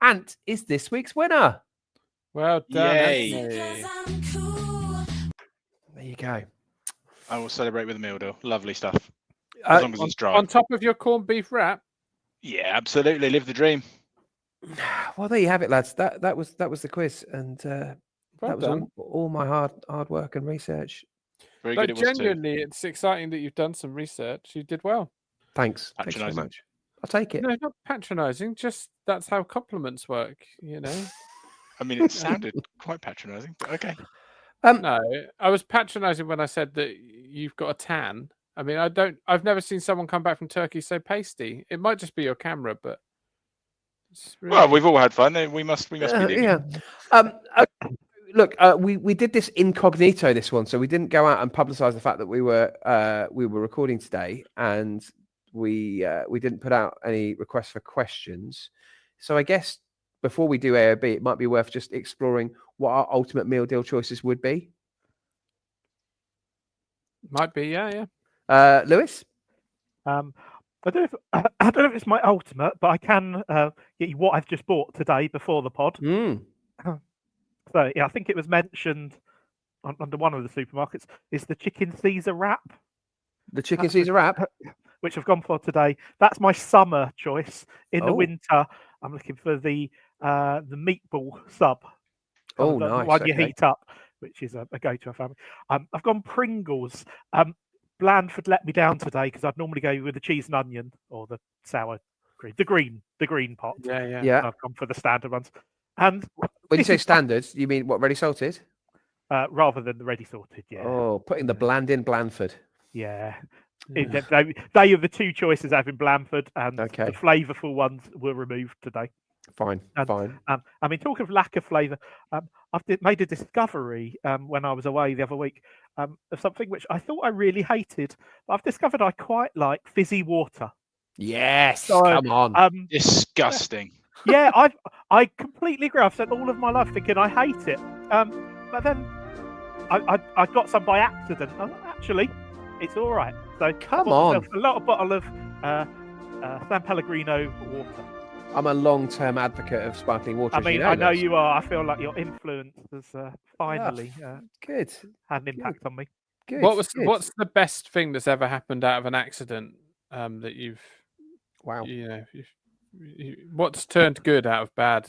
Speaker 4: Ant is this week's winner.
Speaker 1: Well done,
Speaker 2: Yay.
Speaker 1: Anthony.
Speaker 4: There you go.
Speaker 2: I will celebrate with a meal deal. Lovely stuff. As long as it's dry.
Speaker 1: On top of your corned beef wrap.
Speaker 2: Yeah, absolutely. Live the dream.
Speaker 4: Well, there you have it, lads. That was the quiz, and
Speaker 1: Well
Speaker 4: that was
Speaker 1: done.
Speaker 4: all my hard work and research.
Speaker 2: Very
Speaker 1: But
Speaker 2: good it was too.
Speaker 1: genuinely, it's exciting that you've done some research. You did well.
Speaker 4: Thanks very
Speaker 2: Patronising.
Speaker 4: much. I'll take it.
Speaker 1: No, not patronising. Just that's how compliments work. You know.
Speaker 2: I mean, it sounded quite patronising, but okay.
Speaker 1: No, I was patronising when I said that you've got a tan. I mean, I've never seen someone come back from Turkey so pasty. It might just be your camera, but. It's really...
Speaker 2: Well, we've all had fun. We must be
Speaker 4: Yeah.
Speaker 2: eating.
Speaker 4: Okay, look, we did this incognito, this one, so we didn't go out and publicize the fact that we were recording today, and we didn't put out any requests for questions. So I guess before we do A or B, it might be worth just exploring what our ultimate meal deal choices would be.
Speaker 1: Might be, yeah.
Speaker 4: Lewis?
Speaker 5: I don't know if it's my ultimate, but I can get you what I've just bought today before the pod. So yeah, I think it was mentioned under one of the supermarkets. Is the chicken Caesar wrap?
Speaker 4: The chicken Caesar wrap,
Speaker 5: which I've gone for today. That's my summer choice. In the winter, I'm looking for the meatball sub.
Speaker 4: Oh,
Speaker 5: the
Speaker 4: nice.
Speaker 5: one you heat up, which is a go-to our family. I've gone Pringles. Blandford let me down today because I'd normally go with the cheese and onion or the sour cream, the green pot.
Speaker 1: Yeah.
Speaker 5: I've gone for the standard ones. And
Speaker 4: when you say standards, you mean what, ready salted?
Speaker 5: Rather than the ready salted, yeah.
Speaker 4: Oh, putting the bland in Blandford.
Speaker 5: Yeah. They are the two choices I have in Blandford, and the flavourful ones were removed today.
Speaker 4: Fine.
Speaker 5: I mean, talking of lack of flavour, I've made a discovery when I was away the other week of something which I thought I really hated, but I've discovered I quite like fizzy water.
Speaker 4: Yes, so, come on.
Speaker 2: Disgusting.
Speaker 5: Yeah, I completely agree. I've spent all of my life thinking I hate it, but then I got some by accident. Actually, it's all right. So
Speaker 4: come on,
Speaker 5: a little bottle of San Pellegrino water.
Speaker 4: I'm a long-term advocate of sparkling water.
Speaker 5: I mean, I know you are. I feel like your influence has finally
Speaker 4: good
Speaker 5: had an impact on me.
Speaker 4: Good.
Speaker 1: What's the best thing that's ever happened out of an accident that you've?
Speaker 4: Wow.
Speaker 1: You know, what's turned good out of bad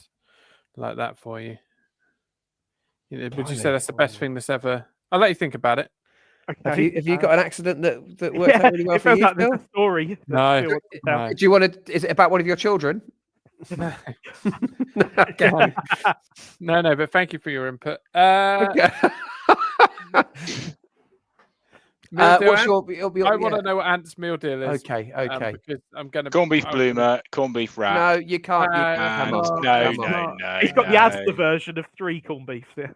Speaker 1: like that for you? Would you say that's the best thing that's ever? I'll let you think about it.
Speaker 5: Okay.
Speaker 4: Have you got an accident that worked out really well for you?
Speaker 5: Like there's a story.
Speaker 1: No.
Speaker 4: Do you want to? Is it about one of your children?
Speaker 1: Okay. No, but thank you for your input. I want to know what Ant's meal deal is.
Speaker 4: Okay.
Speaker 1: Because I'm going to
Speaker 2: corned beef bloomer, corned beef wrap.
Speaker 4: No, you can't.
Speaker 2: No.
Speaker 5: He's got the Asda version of 3 corned beefs there.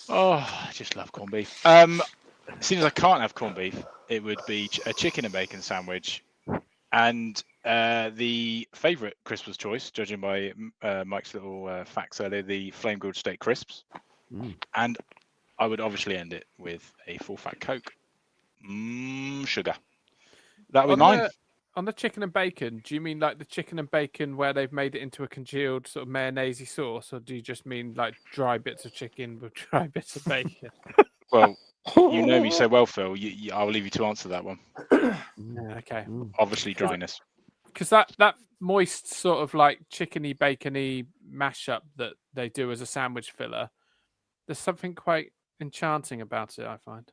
Speaker 2: Oh, I just love corned beef. As soon as I can't have corned beef, it would be a chicken and bacon sandwich, and the favourite Crispers choice, judging by Mike's little facts earlier, the flame grilled steak crisps, and I would obviously end it with a full fat Coke. Sugar. That would be mine.
Speaker 1: On the chicken and bacon, do you mean like the chicken and bacon where they've made it into a congealed sort of mayonnaise sauce, or do you just mean like dry bits of chicken with dry bits of bacon?
Speaker 2: Well, you know me so well, Phil. I'll leave you to answer that one.
Speaker 1: Okay.
Speaker 2: Obviously, dryness.
Speaker 1: Because that moist sort of like chickeny, bacony mashup that they do as a sandwich filler, there's something quite enchanting about it, I find.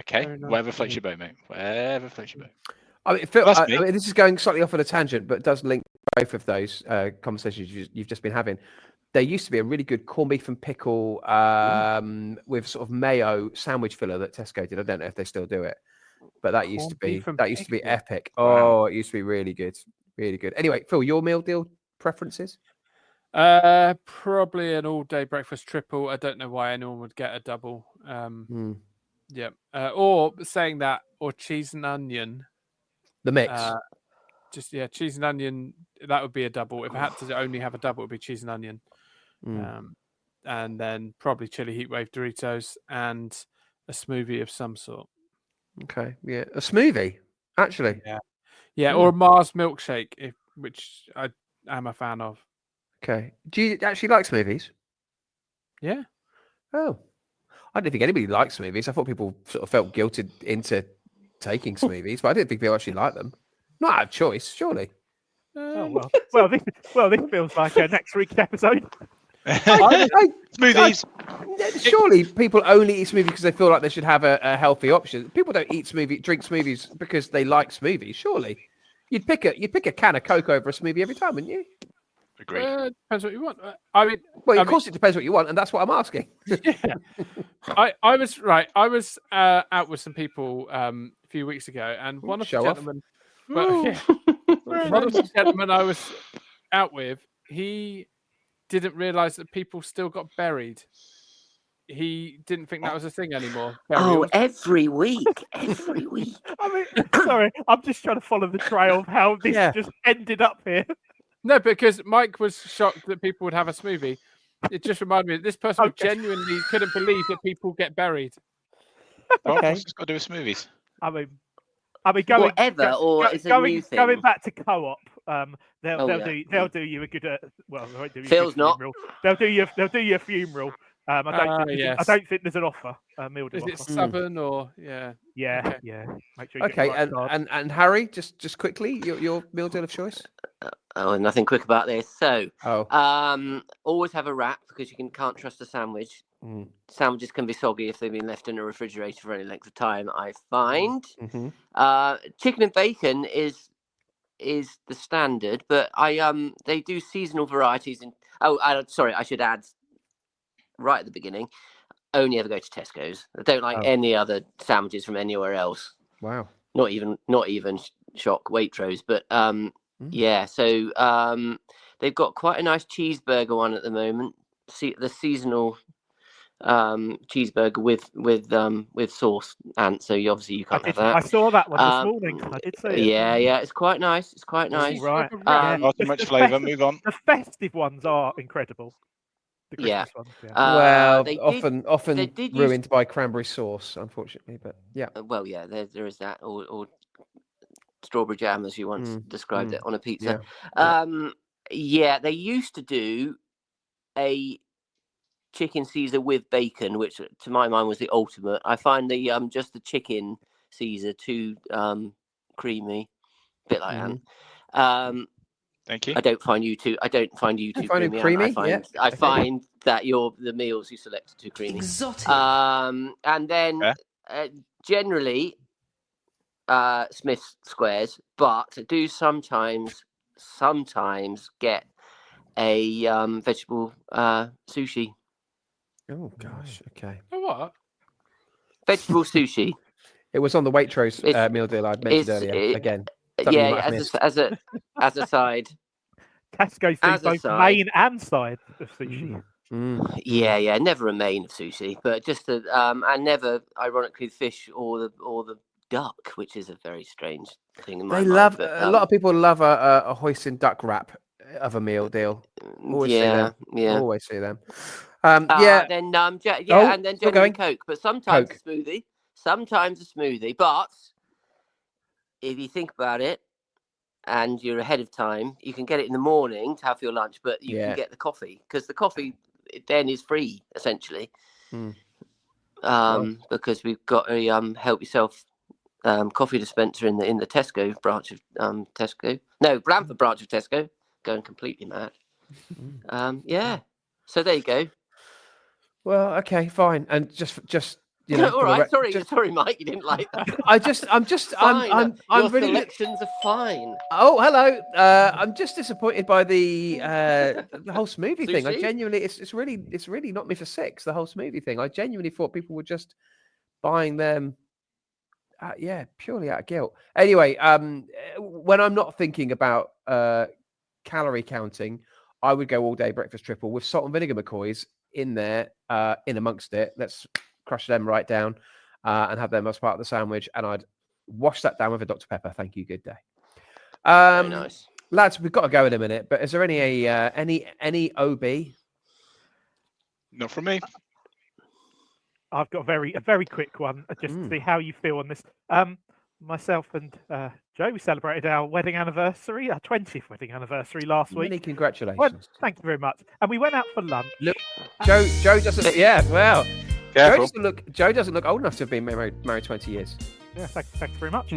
Speaker 2: Okay, whatever floats your boat, mate. Whatever floats your boat.
Speaker 4: I mean, Phil, this is going slightly off on a tangent, but it does link both of those conversations you've just been having. There used to be a really good corned beef and pickle with sort of mayo sandwich filler that Tesco did. I don't know if they still do it, but that used to be epic. Oh, it used to be really good, really good. Anyway, Phil, your meal deal preferences?
Speaker 1: Probably an all-day breakfast triple. I don't know why anyone would get a double. Yeah. Or saying that, or cheese and onion.
Speaker 4: The mix.
Speaker 1: Cheese and onion. That would be a double. If I had to only have a double, it would be cheese and onion. And then probably chili heatwave Doritos and a smoothie of some sort.
Speaker 4: Okay. Yeah. A smoothie, actually.
Speaker 1: Yeah. Or a Mars milkshake, which I am a fan of.
Speaker 4: Okay. Do you actually like smoothies?
Speaker 1: Yeah.
Speaker 4: Oh. I didn't think anybody liked smoothies. I thought people sort of felt guilted into taking smoothies, but I didn't think people actually like them. Not out of choice, surely.
Speaker 5: Well, this feels like next week's episode.
Speaker 2: Smoothies.
Speaker 4: Surely people only eat smoothies because they feel like they should have a healthy option. People don't drink smoothies because they like smoothies. Surely, you'd pick a can of Coke over a smoothie every time, wouldn't you?
Speaker 2: Agreed.
Speaker 1: Depends what you want.
Speaker 4: Of course, it depends what you want, and that's what I'm asking.
Speaker 1: Yeah. I was out with some people a few weeks ago, and one of the gentlemen. One of the gentlemen I was out with, he didn't realise that people still got buried. He didn't think that was a thing anymore.
Speaker 6: Oh,
Speaker 1: Burials.
Speaker 6: every week. Every week.
Speaker 5: I mean, sorry, I'm just trying to follow the trail of how this just ended up here.
Speaker 1: No, because Mike was shocked that people would have a smoothie. It just reminded me that this person genuinely couldn't believe that people get buried.
Speaker 2: Okay. What's this got to do with smoothies?
Speaker 5: I mean, going back to co-op. They'll do you a good. Well, they won't do you
Speaker 6: Phil's
Speaker 5: a good funeral. They'll do you a funeral. I don't think there's an offer. Meal deal
Speaker 1: Is it
Speaker 5: offer.
Speaker 1: Southern or
Speaker 5: Yeah.
Speaker 1: Make
Speaker 5: sure you
Speaker 4: okay,
Speaker 5: get the right card.
Speaker 4: and Harry, just quickly, your meal deal of choice.
Speaker 6: Oh, nothing quick about this. So, always have a wrap because you can't trust a sandwich. Sandwiches can be soggy if they've been left in a refrigerator for any length of time, I find. Chicken and bacon is the standard, but they do seasonal varieties. Sorry, I should add right at the beginning. Only ever go to Tesco's. I don't like any other sandwiches from anywhere else.
Speaker 4: Wow.
Speaker 6: Not even shock Waitrose, but yeah. So they've got quite a nice cheeseburger one at the moment. The seasonal cheeseburger with sauce, and so you can't have that.
Speaker 5: I saw that one this morning. I did see it.
Speaker 6: Yeah, it's quite nice. It's quite nice.
Speaker 5: Right.
Speaker 2: Not too much flavour. Move on.
Speaker 5: The festive ones are incredible.
Speaker 6: Yeah.
Speaker 5: Ones,
Speaker 4: well, often ruined by cranberry sauce, unfortunately. But yeah.
Speaker 6: Well, yeah, there is that, or strawberry jam, as you once described it on a pizza. Yeah, they used to do a chicken Caesar with bacon, which to my mind was the ultimate. I find the just the chicken Caesar too creamy, a bit like that.
Speaker 2: Thank you.
Speaker 6: I don't find you too creamy. I find that the meals you select are too creamy.
Speaker 7: Exotic.
Speaker 6: And then generally Smith's squares, but I do sometimes get a vegetable sushi.
Speaker 4: Oh gosh, okay.
Speaker 1: What?
Speaker 6: Vegetable sushi.
Speaker 4: It was on the Waitrose meal deal I mentioned earlier. Again.
Speaker 6: As a side.
Speaker 5: Tesco's do both main and side of sushi.
Speaker 6: Yeah, never a main of sushi, but just and never, ironically, the fish or the duck, which is a very strange thing in my mind.
Speaker 4: A lot of people love a hoisin duck wrap of a meal deal. Always see them. And then
Speaker 6: generally Coke, but sometimes a smoothie. But if you think about it, and you're ahead of time, you can get it in the morning to have for your lunch, but you can get the coffee because the coffee then is free essentially. Because we've got a help yourself coffee dispenser in the Tesco branch of Blandford branch of Tesco. Going completely mad. So there you go.
Speaker 4: Well, okay, fine, and just. You know,
Speaker 6: all right, sorry, Mike, you didn't like that.
Speaker 4: I'm
Speaker 6: Your
Speaker 4: really
Speaker 6: selections are fine.
Speaker 4: Oh, hello. I'm just disappointed by the whole smoothie thing. I genuinely, it's really not me for six. The whole smoothie thing. I genuinely thought people were just buying them, purely out of guilt. Anyway, when I'm not thinking about calorie counting, I would go all day breakfast triple with salt and vinegar McCoys in there, in amongst it. Let's crush them right down and have them as part of the sandwich, and I'd wash that down with a Dr. Pepper. Thank you. Good day.
Speaker 6: Very nice.
Speaker 4: Lads, we've got to go in a minute, but is there any OB?
Speaker 2: Not from me.
Speaker 5: I've got a very quick one, just to see how you feel on this. Myself and Joe, we celebrated our wedding anniversary, our 20th wedding anniversary last week.
Speaker 4: Many congratulations.
Speaker 5: Well, thank you very much. And we went out for lunch.
Speaker 4: Look, Joe doesn't. Yeah, well.
Speaker 2: Careful.
Speaker 4: Joe doesn't look old enough to have been married 20 years.
Speaker 5: Yeah, thanks very much.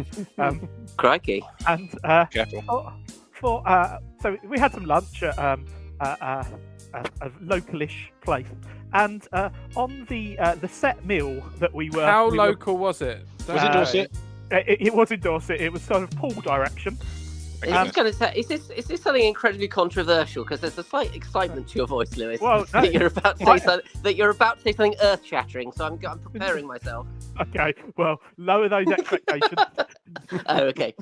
Speaker 6: Crikey.
Speaker 5: And
Speaker 2: careful.
Speaker 5: So we had some lunch at a localish place, and on the set meal that we were.
Speaker 1: How local was it?
Speaker 2: Was it Dorset?
Speaker 5: It was in Dorset. It was sort of Poole direction.
Speaker 6: I was going to say, is this something incredibly controversial? Because there's a slight excitement to your voice, Lewis.
Speaker 5: Well, no,
Speaker 6: that you're about to say something earth-shattering. So I'm preparing myself.
Speaker 5: Okay, well, lower those expectations.
Speaker 6: Oh, okay.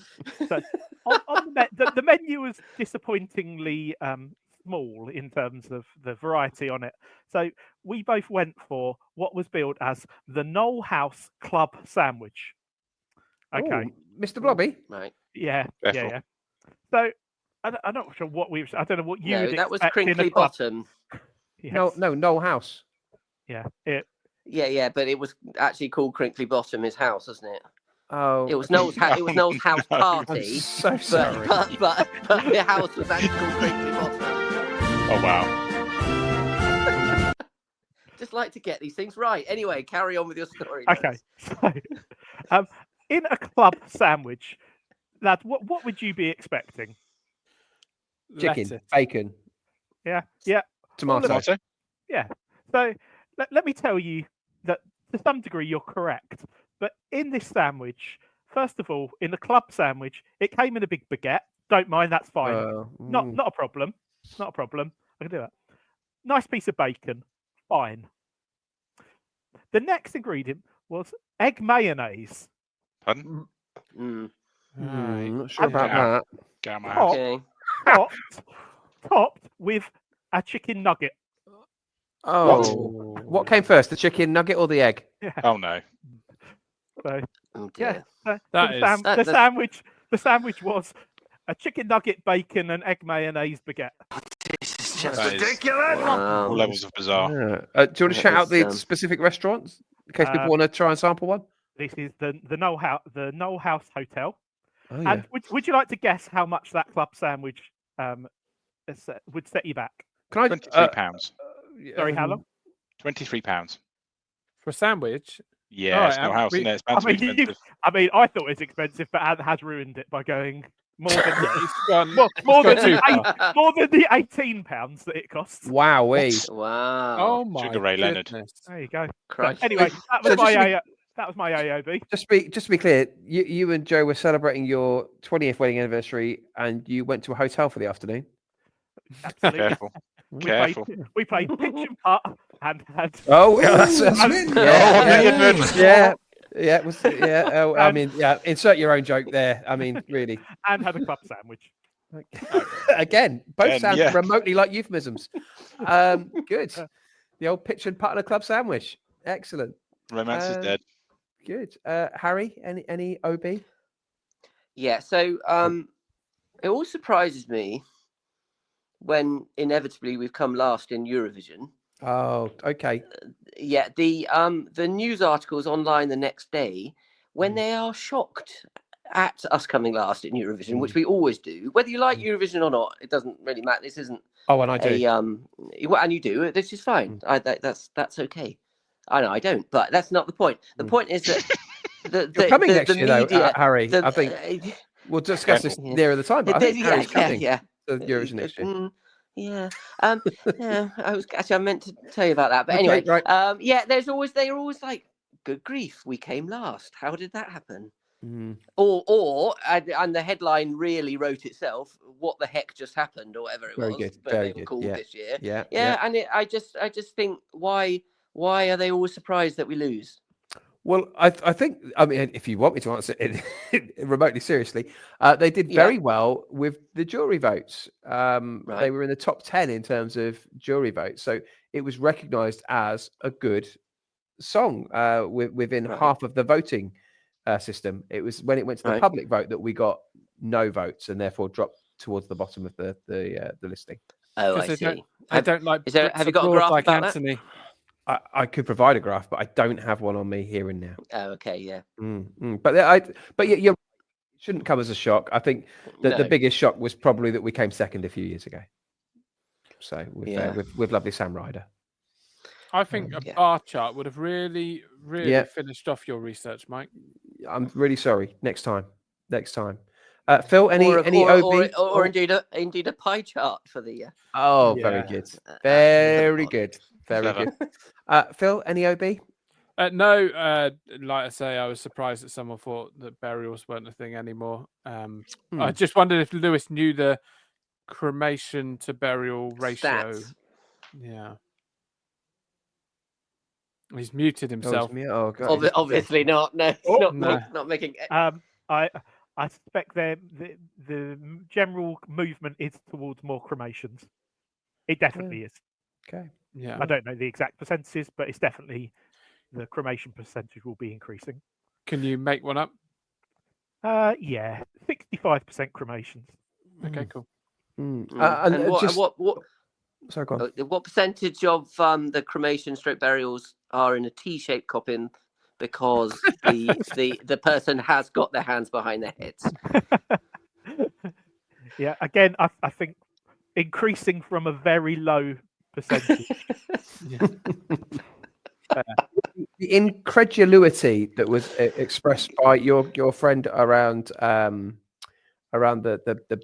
Speaker 5: So on the menu was disappointingly small in terms of the variety on it. So we both went for what was billed as the Knoll House Club Sandwich. Okay.
Speaker 4: Mr. Blobby.
Speaker 6: Right.
Speaker 5: Yeah.
Speaker 2: Careful.
Speaker 5: Yeah. So I'm not sure what I don't know what you
Speaker 6: No,
Speaker 5: would
Speaker 6: that was
Speaker 5: expect in a
Speaker 6: Crinkly
Speaker 5: club.
Speaker 6: Bottom.
Speaker 5: Yes.
Speaker 4: No, Noel House.
Speaker 5: Yeah.
Speaker 6: Yeah, but it was actually called Crinkly Bottom, his house, wasn't it?
Speaker 4: Oh,
Speaker 6: It was Noel's it was Noel's house
Speaker 2: No.
Speaker 4: I'm
Speaker 6: party,
Speaker 4: so sorry.
Speaker 6: but the house was actually called Crinkly Bottom.
Speaker 2: Oh wow.
Speaker 6: Just like to get these things right. Anyway, carry on with your story.
Speaker 5: Okay. So, in a club sandwich, lad, what would you be expecting?
Speaker 4: Chicken,
Speaker 1: Lettuce.
Speaker 4: bacon,
Speaker 5: Yeah.
Speaker 4: tomato.
Speaker 2: Tomato.
Speaker 5: Yeah. So let me tell you that to some degree you're correct. But in this sandwich, first of all, in the club sandwich, it came in a big baguette. Don't mind, that's fine. Not a problem. Not a problem. I can do that. Nice piece of bacon. Fine. The next ingredient was egg mayonnaise.
Speaker 2: Pardon?
Speaker 1: Right.
Speaker 4: Not sure about
Speaker 2: Yeah.
Speaker 4: that.
Speaker 2: Get out of my house.
Speaker 6: Okay.
Speaker 5: Topped with a chicken nugget.
Speaker 4: Oh, what came first, the chicken nugget or the egg?
Speaker 2: Oh no.
Speaker 5: So
Speaker 6: Oh
Speaker 5: yeah,
Speaker 6: dear.
Speaker 5: the sandwich was a chicken nugget, bacon, and egg mayonnaise baguette.
Speaker 6: This is just
Speaker 2: That is
Speaker 3: Ridiculous!
Speaker 6: Wow.
Speaker 2: all levels of bizarre.
Speaker 4: Yeah. Do you want to
Speaker 6: That
Speaker 4: shout out
Speaker 6: is,
Speaker 4: the specific restaurants in case people
Speaker 5: Um,
Speaker 4: want to try and sample one?
Speaker 5: This is the Knoll House Hotel.
Speaker 4: Oh yeah.
Speaker 5: And would you like to guess how much that club sandwich would set you back?
Speaker 4: Can I?
Speaker 2: £23.
Speaker 5: Sorry, how long?
Speaker 2: £23.
Speaker 1: For a sandwich?
Speaker 2: Yeah,
Speaker 1: All
Speaker 2: it's
Speaker 1: right,
Speaker 2: no house, isn't it? It's
Speaker 5: I
Speaker 2: bound to be
Speaker 5: mean,
Speaker 2: expensive.
Speaker 5: I thought it was expensive, but Anne has ruined it by going more than
Speaker 1: It's gone,
Speaker 5: more
Speaker 1: gone
Speaker 5: than
Speaker 1: too
Speaker 5: the
Speaker 1: far.
Speaker 5: more than the £18 that it costs.
Speaker 4: Wowee.
Speaker 6: Wow.
Speaker 1: Oh my
Speaker 2: Sugar Ray Leonard.
Speaker 1: goodness.
Speaker 5: There you go.
Speaker 6: Christ.
Speaker 5: Anyway, that was my AOB.
Speaker 4: Just to be clear, you and Joe were celebrating your 20th wedding anniversary, and you went to a hotel for the afternoon.
Speaker 5: Absolutely.
Speaker 2: Careful. Careful.
Speaker 5: We played pitch and putt and had
Speaker 4: Oh, yeah, that's yeah. It was Oh, I mean, yeah. Insert your own joke there. I mean, really.
Speaker 5: and had a club sandwich.
Speaker 4: Again, both
Speaker 2: Again,
Speaker 4: sound
Speaker 2: yeah.
Speaker 4: remotely like euphemisms. Good. The old pitch and putt and a club sandwich. Excellent.
Speaker 2: Romance is dead.
Speaker 4: Good. Harry, any OB?
Speaker 6: Yeah, so it all surprises me when inevitably we've come last in Eurovision.
Speaker 4: Oh, okay.
Speaker 6: Yeah, the news articles online the next day when they are shocked at us coming last in Eurovision, which we always do. Whether you like Eurovision or not, it doesn't really matter. This isn't
Speaker 4: Oh, and I do.
Speaker 6: and you do. This is fine. That's okay. I know I don't, but that's not the point. The point is that
Speaker 4: You're coming next year,
Speaker 6: media,
Speaker 4: though, Harry. I think
Speaker 6: think
Speaker 4: we'll discuss this nearer the time. But I think Harry's coming
Speaker 6: yeah.
Speaker 4: to Eurovision next year.
Speaker 6: Yeah. Yeah. I meant to tell you about that, but
Speaker 4: Okay,
Speaker 6: anyway.
Speaker 4: right.
Speaker 6: Yeah. They're always like, good grief, we came last. How did that happen?
Speaker 4: Mm.
Speaker 6: Or and the headline really wrote itself. What the heck just happened, or whatever it
Speaker 4: Very
Speaker 6: was.
Speaker 4: good,
Speaker 6: But
Speaker 4: very
Speaker 6: they were
Speaker 4: good,
Speaker 6: called
Speaker 4: yeah.
Speaker 6: this year.
Speaker 4: Yeah.
Speaker 6: And I just think why are they always surprised that we lose?
Speaker 4: Well, I think, I mean, if you want me to answer it remotely seriously, they did very well with the jury votes. They were in the top 10 in terms of jury votes. So it was recognised as a good song within half of the voting system. It was when it went to the public vote that we got no votes and therefore dropped towards the bottom of the listing.
Speaker 6: Oh, I see.
Speaker 1: I don't like.
Speaker 6: Have you got a graph
Speaker 1: like
Speaker 6: about
Speaker 1: Anthony?
Speaker 4: I could provide a graph, but I don't have one on me here and now.
Speaker 6: Oh, okay, yeah.
Speaker 4: But you shouldn't come as a shock. I think that the
Speaker 6: No.
Speaker 4: biggest shock was probably that we came second a few years ago. So with lovely Sam Ryder.
Speaker 1: I think a bar chart would have really finished off your research, Mike.
Speaker 4: I'm really sorry. Next time. Phil, any OB
Speaker 6: or indeed a pie chart for the.
Speaker 4: Oh, very good. Very good. Very good. Phil, any OB?
Speaker 1: No, like I say, I was surprised that someone thought that burials weren't a thing anymore. I just wondered if Lewis knew the cremation to burial ratio.
Speaker 6: Stats.
Speaker 1: Yeah. He's muted himself.
Speaker 4: Oh, God.
Speaker 6: Obviously not. No, not making.
Speaker 5: I suspect the general movement is towards more cremations. It definitely is.
Speaker 4: Okay.
Speaker 1: Yeah.
Speaker 5: I don't know the exact percentages, but it's definitely the cremation percentage will be increasing.
Speaker 1: Can you make one up?
Speaker 5: Yeah, 65% cremations.
Speaker 1: Okay, cool.
Speaker 4: And
Speaker 6: And
Speaker 4: just
Speaker 6: what
Speaker 4: sorry, go on.
Speaker 6: what percentage of the cremation stroke burials are in a T-shaped coffin because the person has got their hands behind their heads?
Speaker 5: Yeah, again, I think increasing from a very low percentage.
Speaker 4: The incredulity that was expressed by your friend around the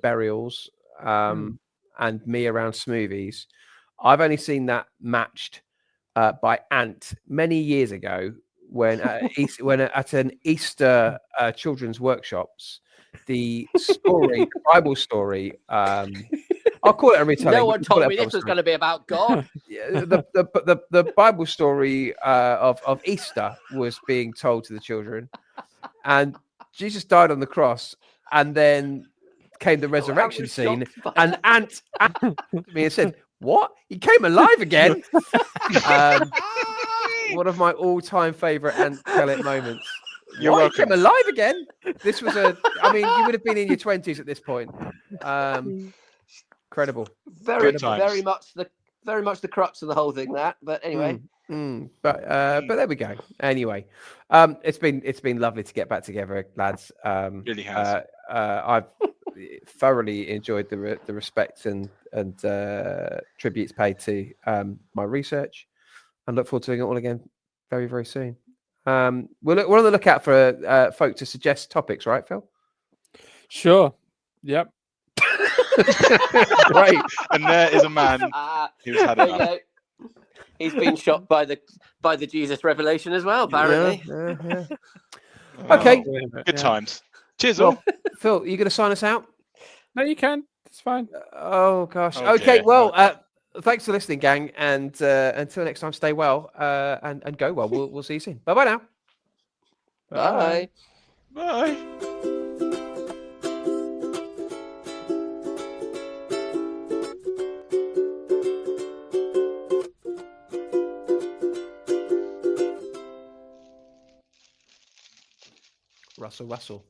Speaker 4: burials and me around smoothies, I've only seen that matched by Ant many years ago when at an Easter children's workshops, the Bible story. I'll call it a retelling.
Speaker 6: No one told me this was going to be about God.
Speaker 4: The Bible story of Easter was being told to the children, and Jesus died on the cross, and then came the resurrection scene, and Ant me and said, "What? He came alive again?" One of my all-time favorite Ant Kellett moments.
Speaker 2: You're
Speaker 4: What?
Speaker 2: welcome.
Speaker 4: He came alive again? This was I mean, you would have been in your 20s at this point. Incredible.
Speaker 6: Very
Speaker 2: times.
Speaker 6: much the crux of the whole thing. That, but anyway.
Speaker 4: But there we go. Anyway, it's been lovely to get back together, lads.
Speaker 2: Really has.
Speaker 4: I've thoroughly enjoyed the respect and tributes paid to my research, and look forward to doing it all again very, very soon. We're on the lookout for folk to suggest topics, right, Phil?
Speaker 1: Sure. Yep.
Speaker 4: Great.
Speaker 2: And there is a man who's had
Speaker 6: There you
Speaker 2: enough.
Speaker 6: go. He's been shocked by the Jesus revelation as well, apparently.
Speaker 4: Yeah.
Speaker 2: Oh,
Speaker 4: Okay.
Speaker 2: Good times. Cheers,
Speaker 4: Well,
Speaker 2: all.
Speaker 4: Phil, you going to sign us out?
Speaker 1: No, you can. It's fine.
Speaker 4: Oh gosh.
Speaker 2: Oh,
Speaker 4: Okay.
Speaker 2: dear.
Speaker 4: Well, thanks for listening, gang, and until next time, stay well and go well. We'll see you soon. Bye now.
Speaker 6: Bye.
Speaker 2: Bye.
Speaker 4: Russell.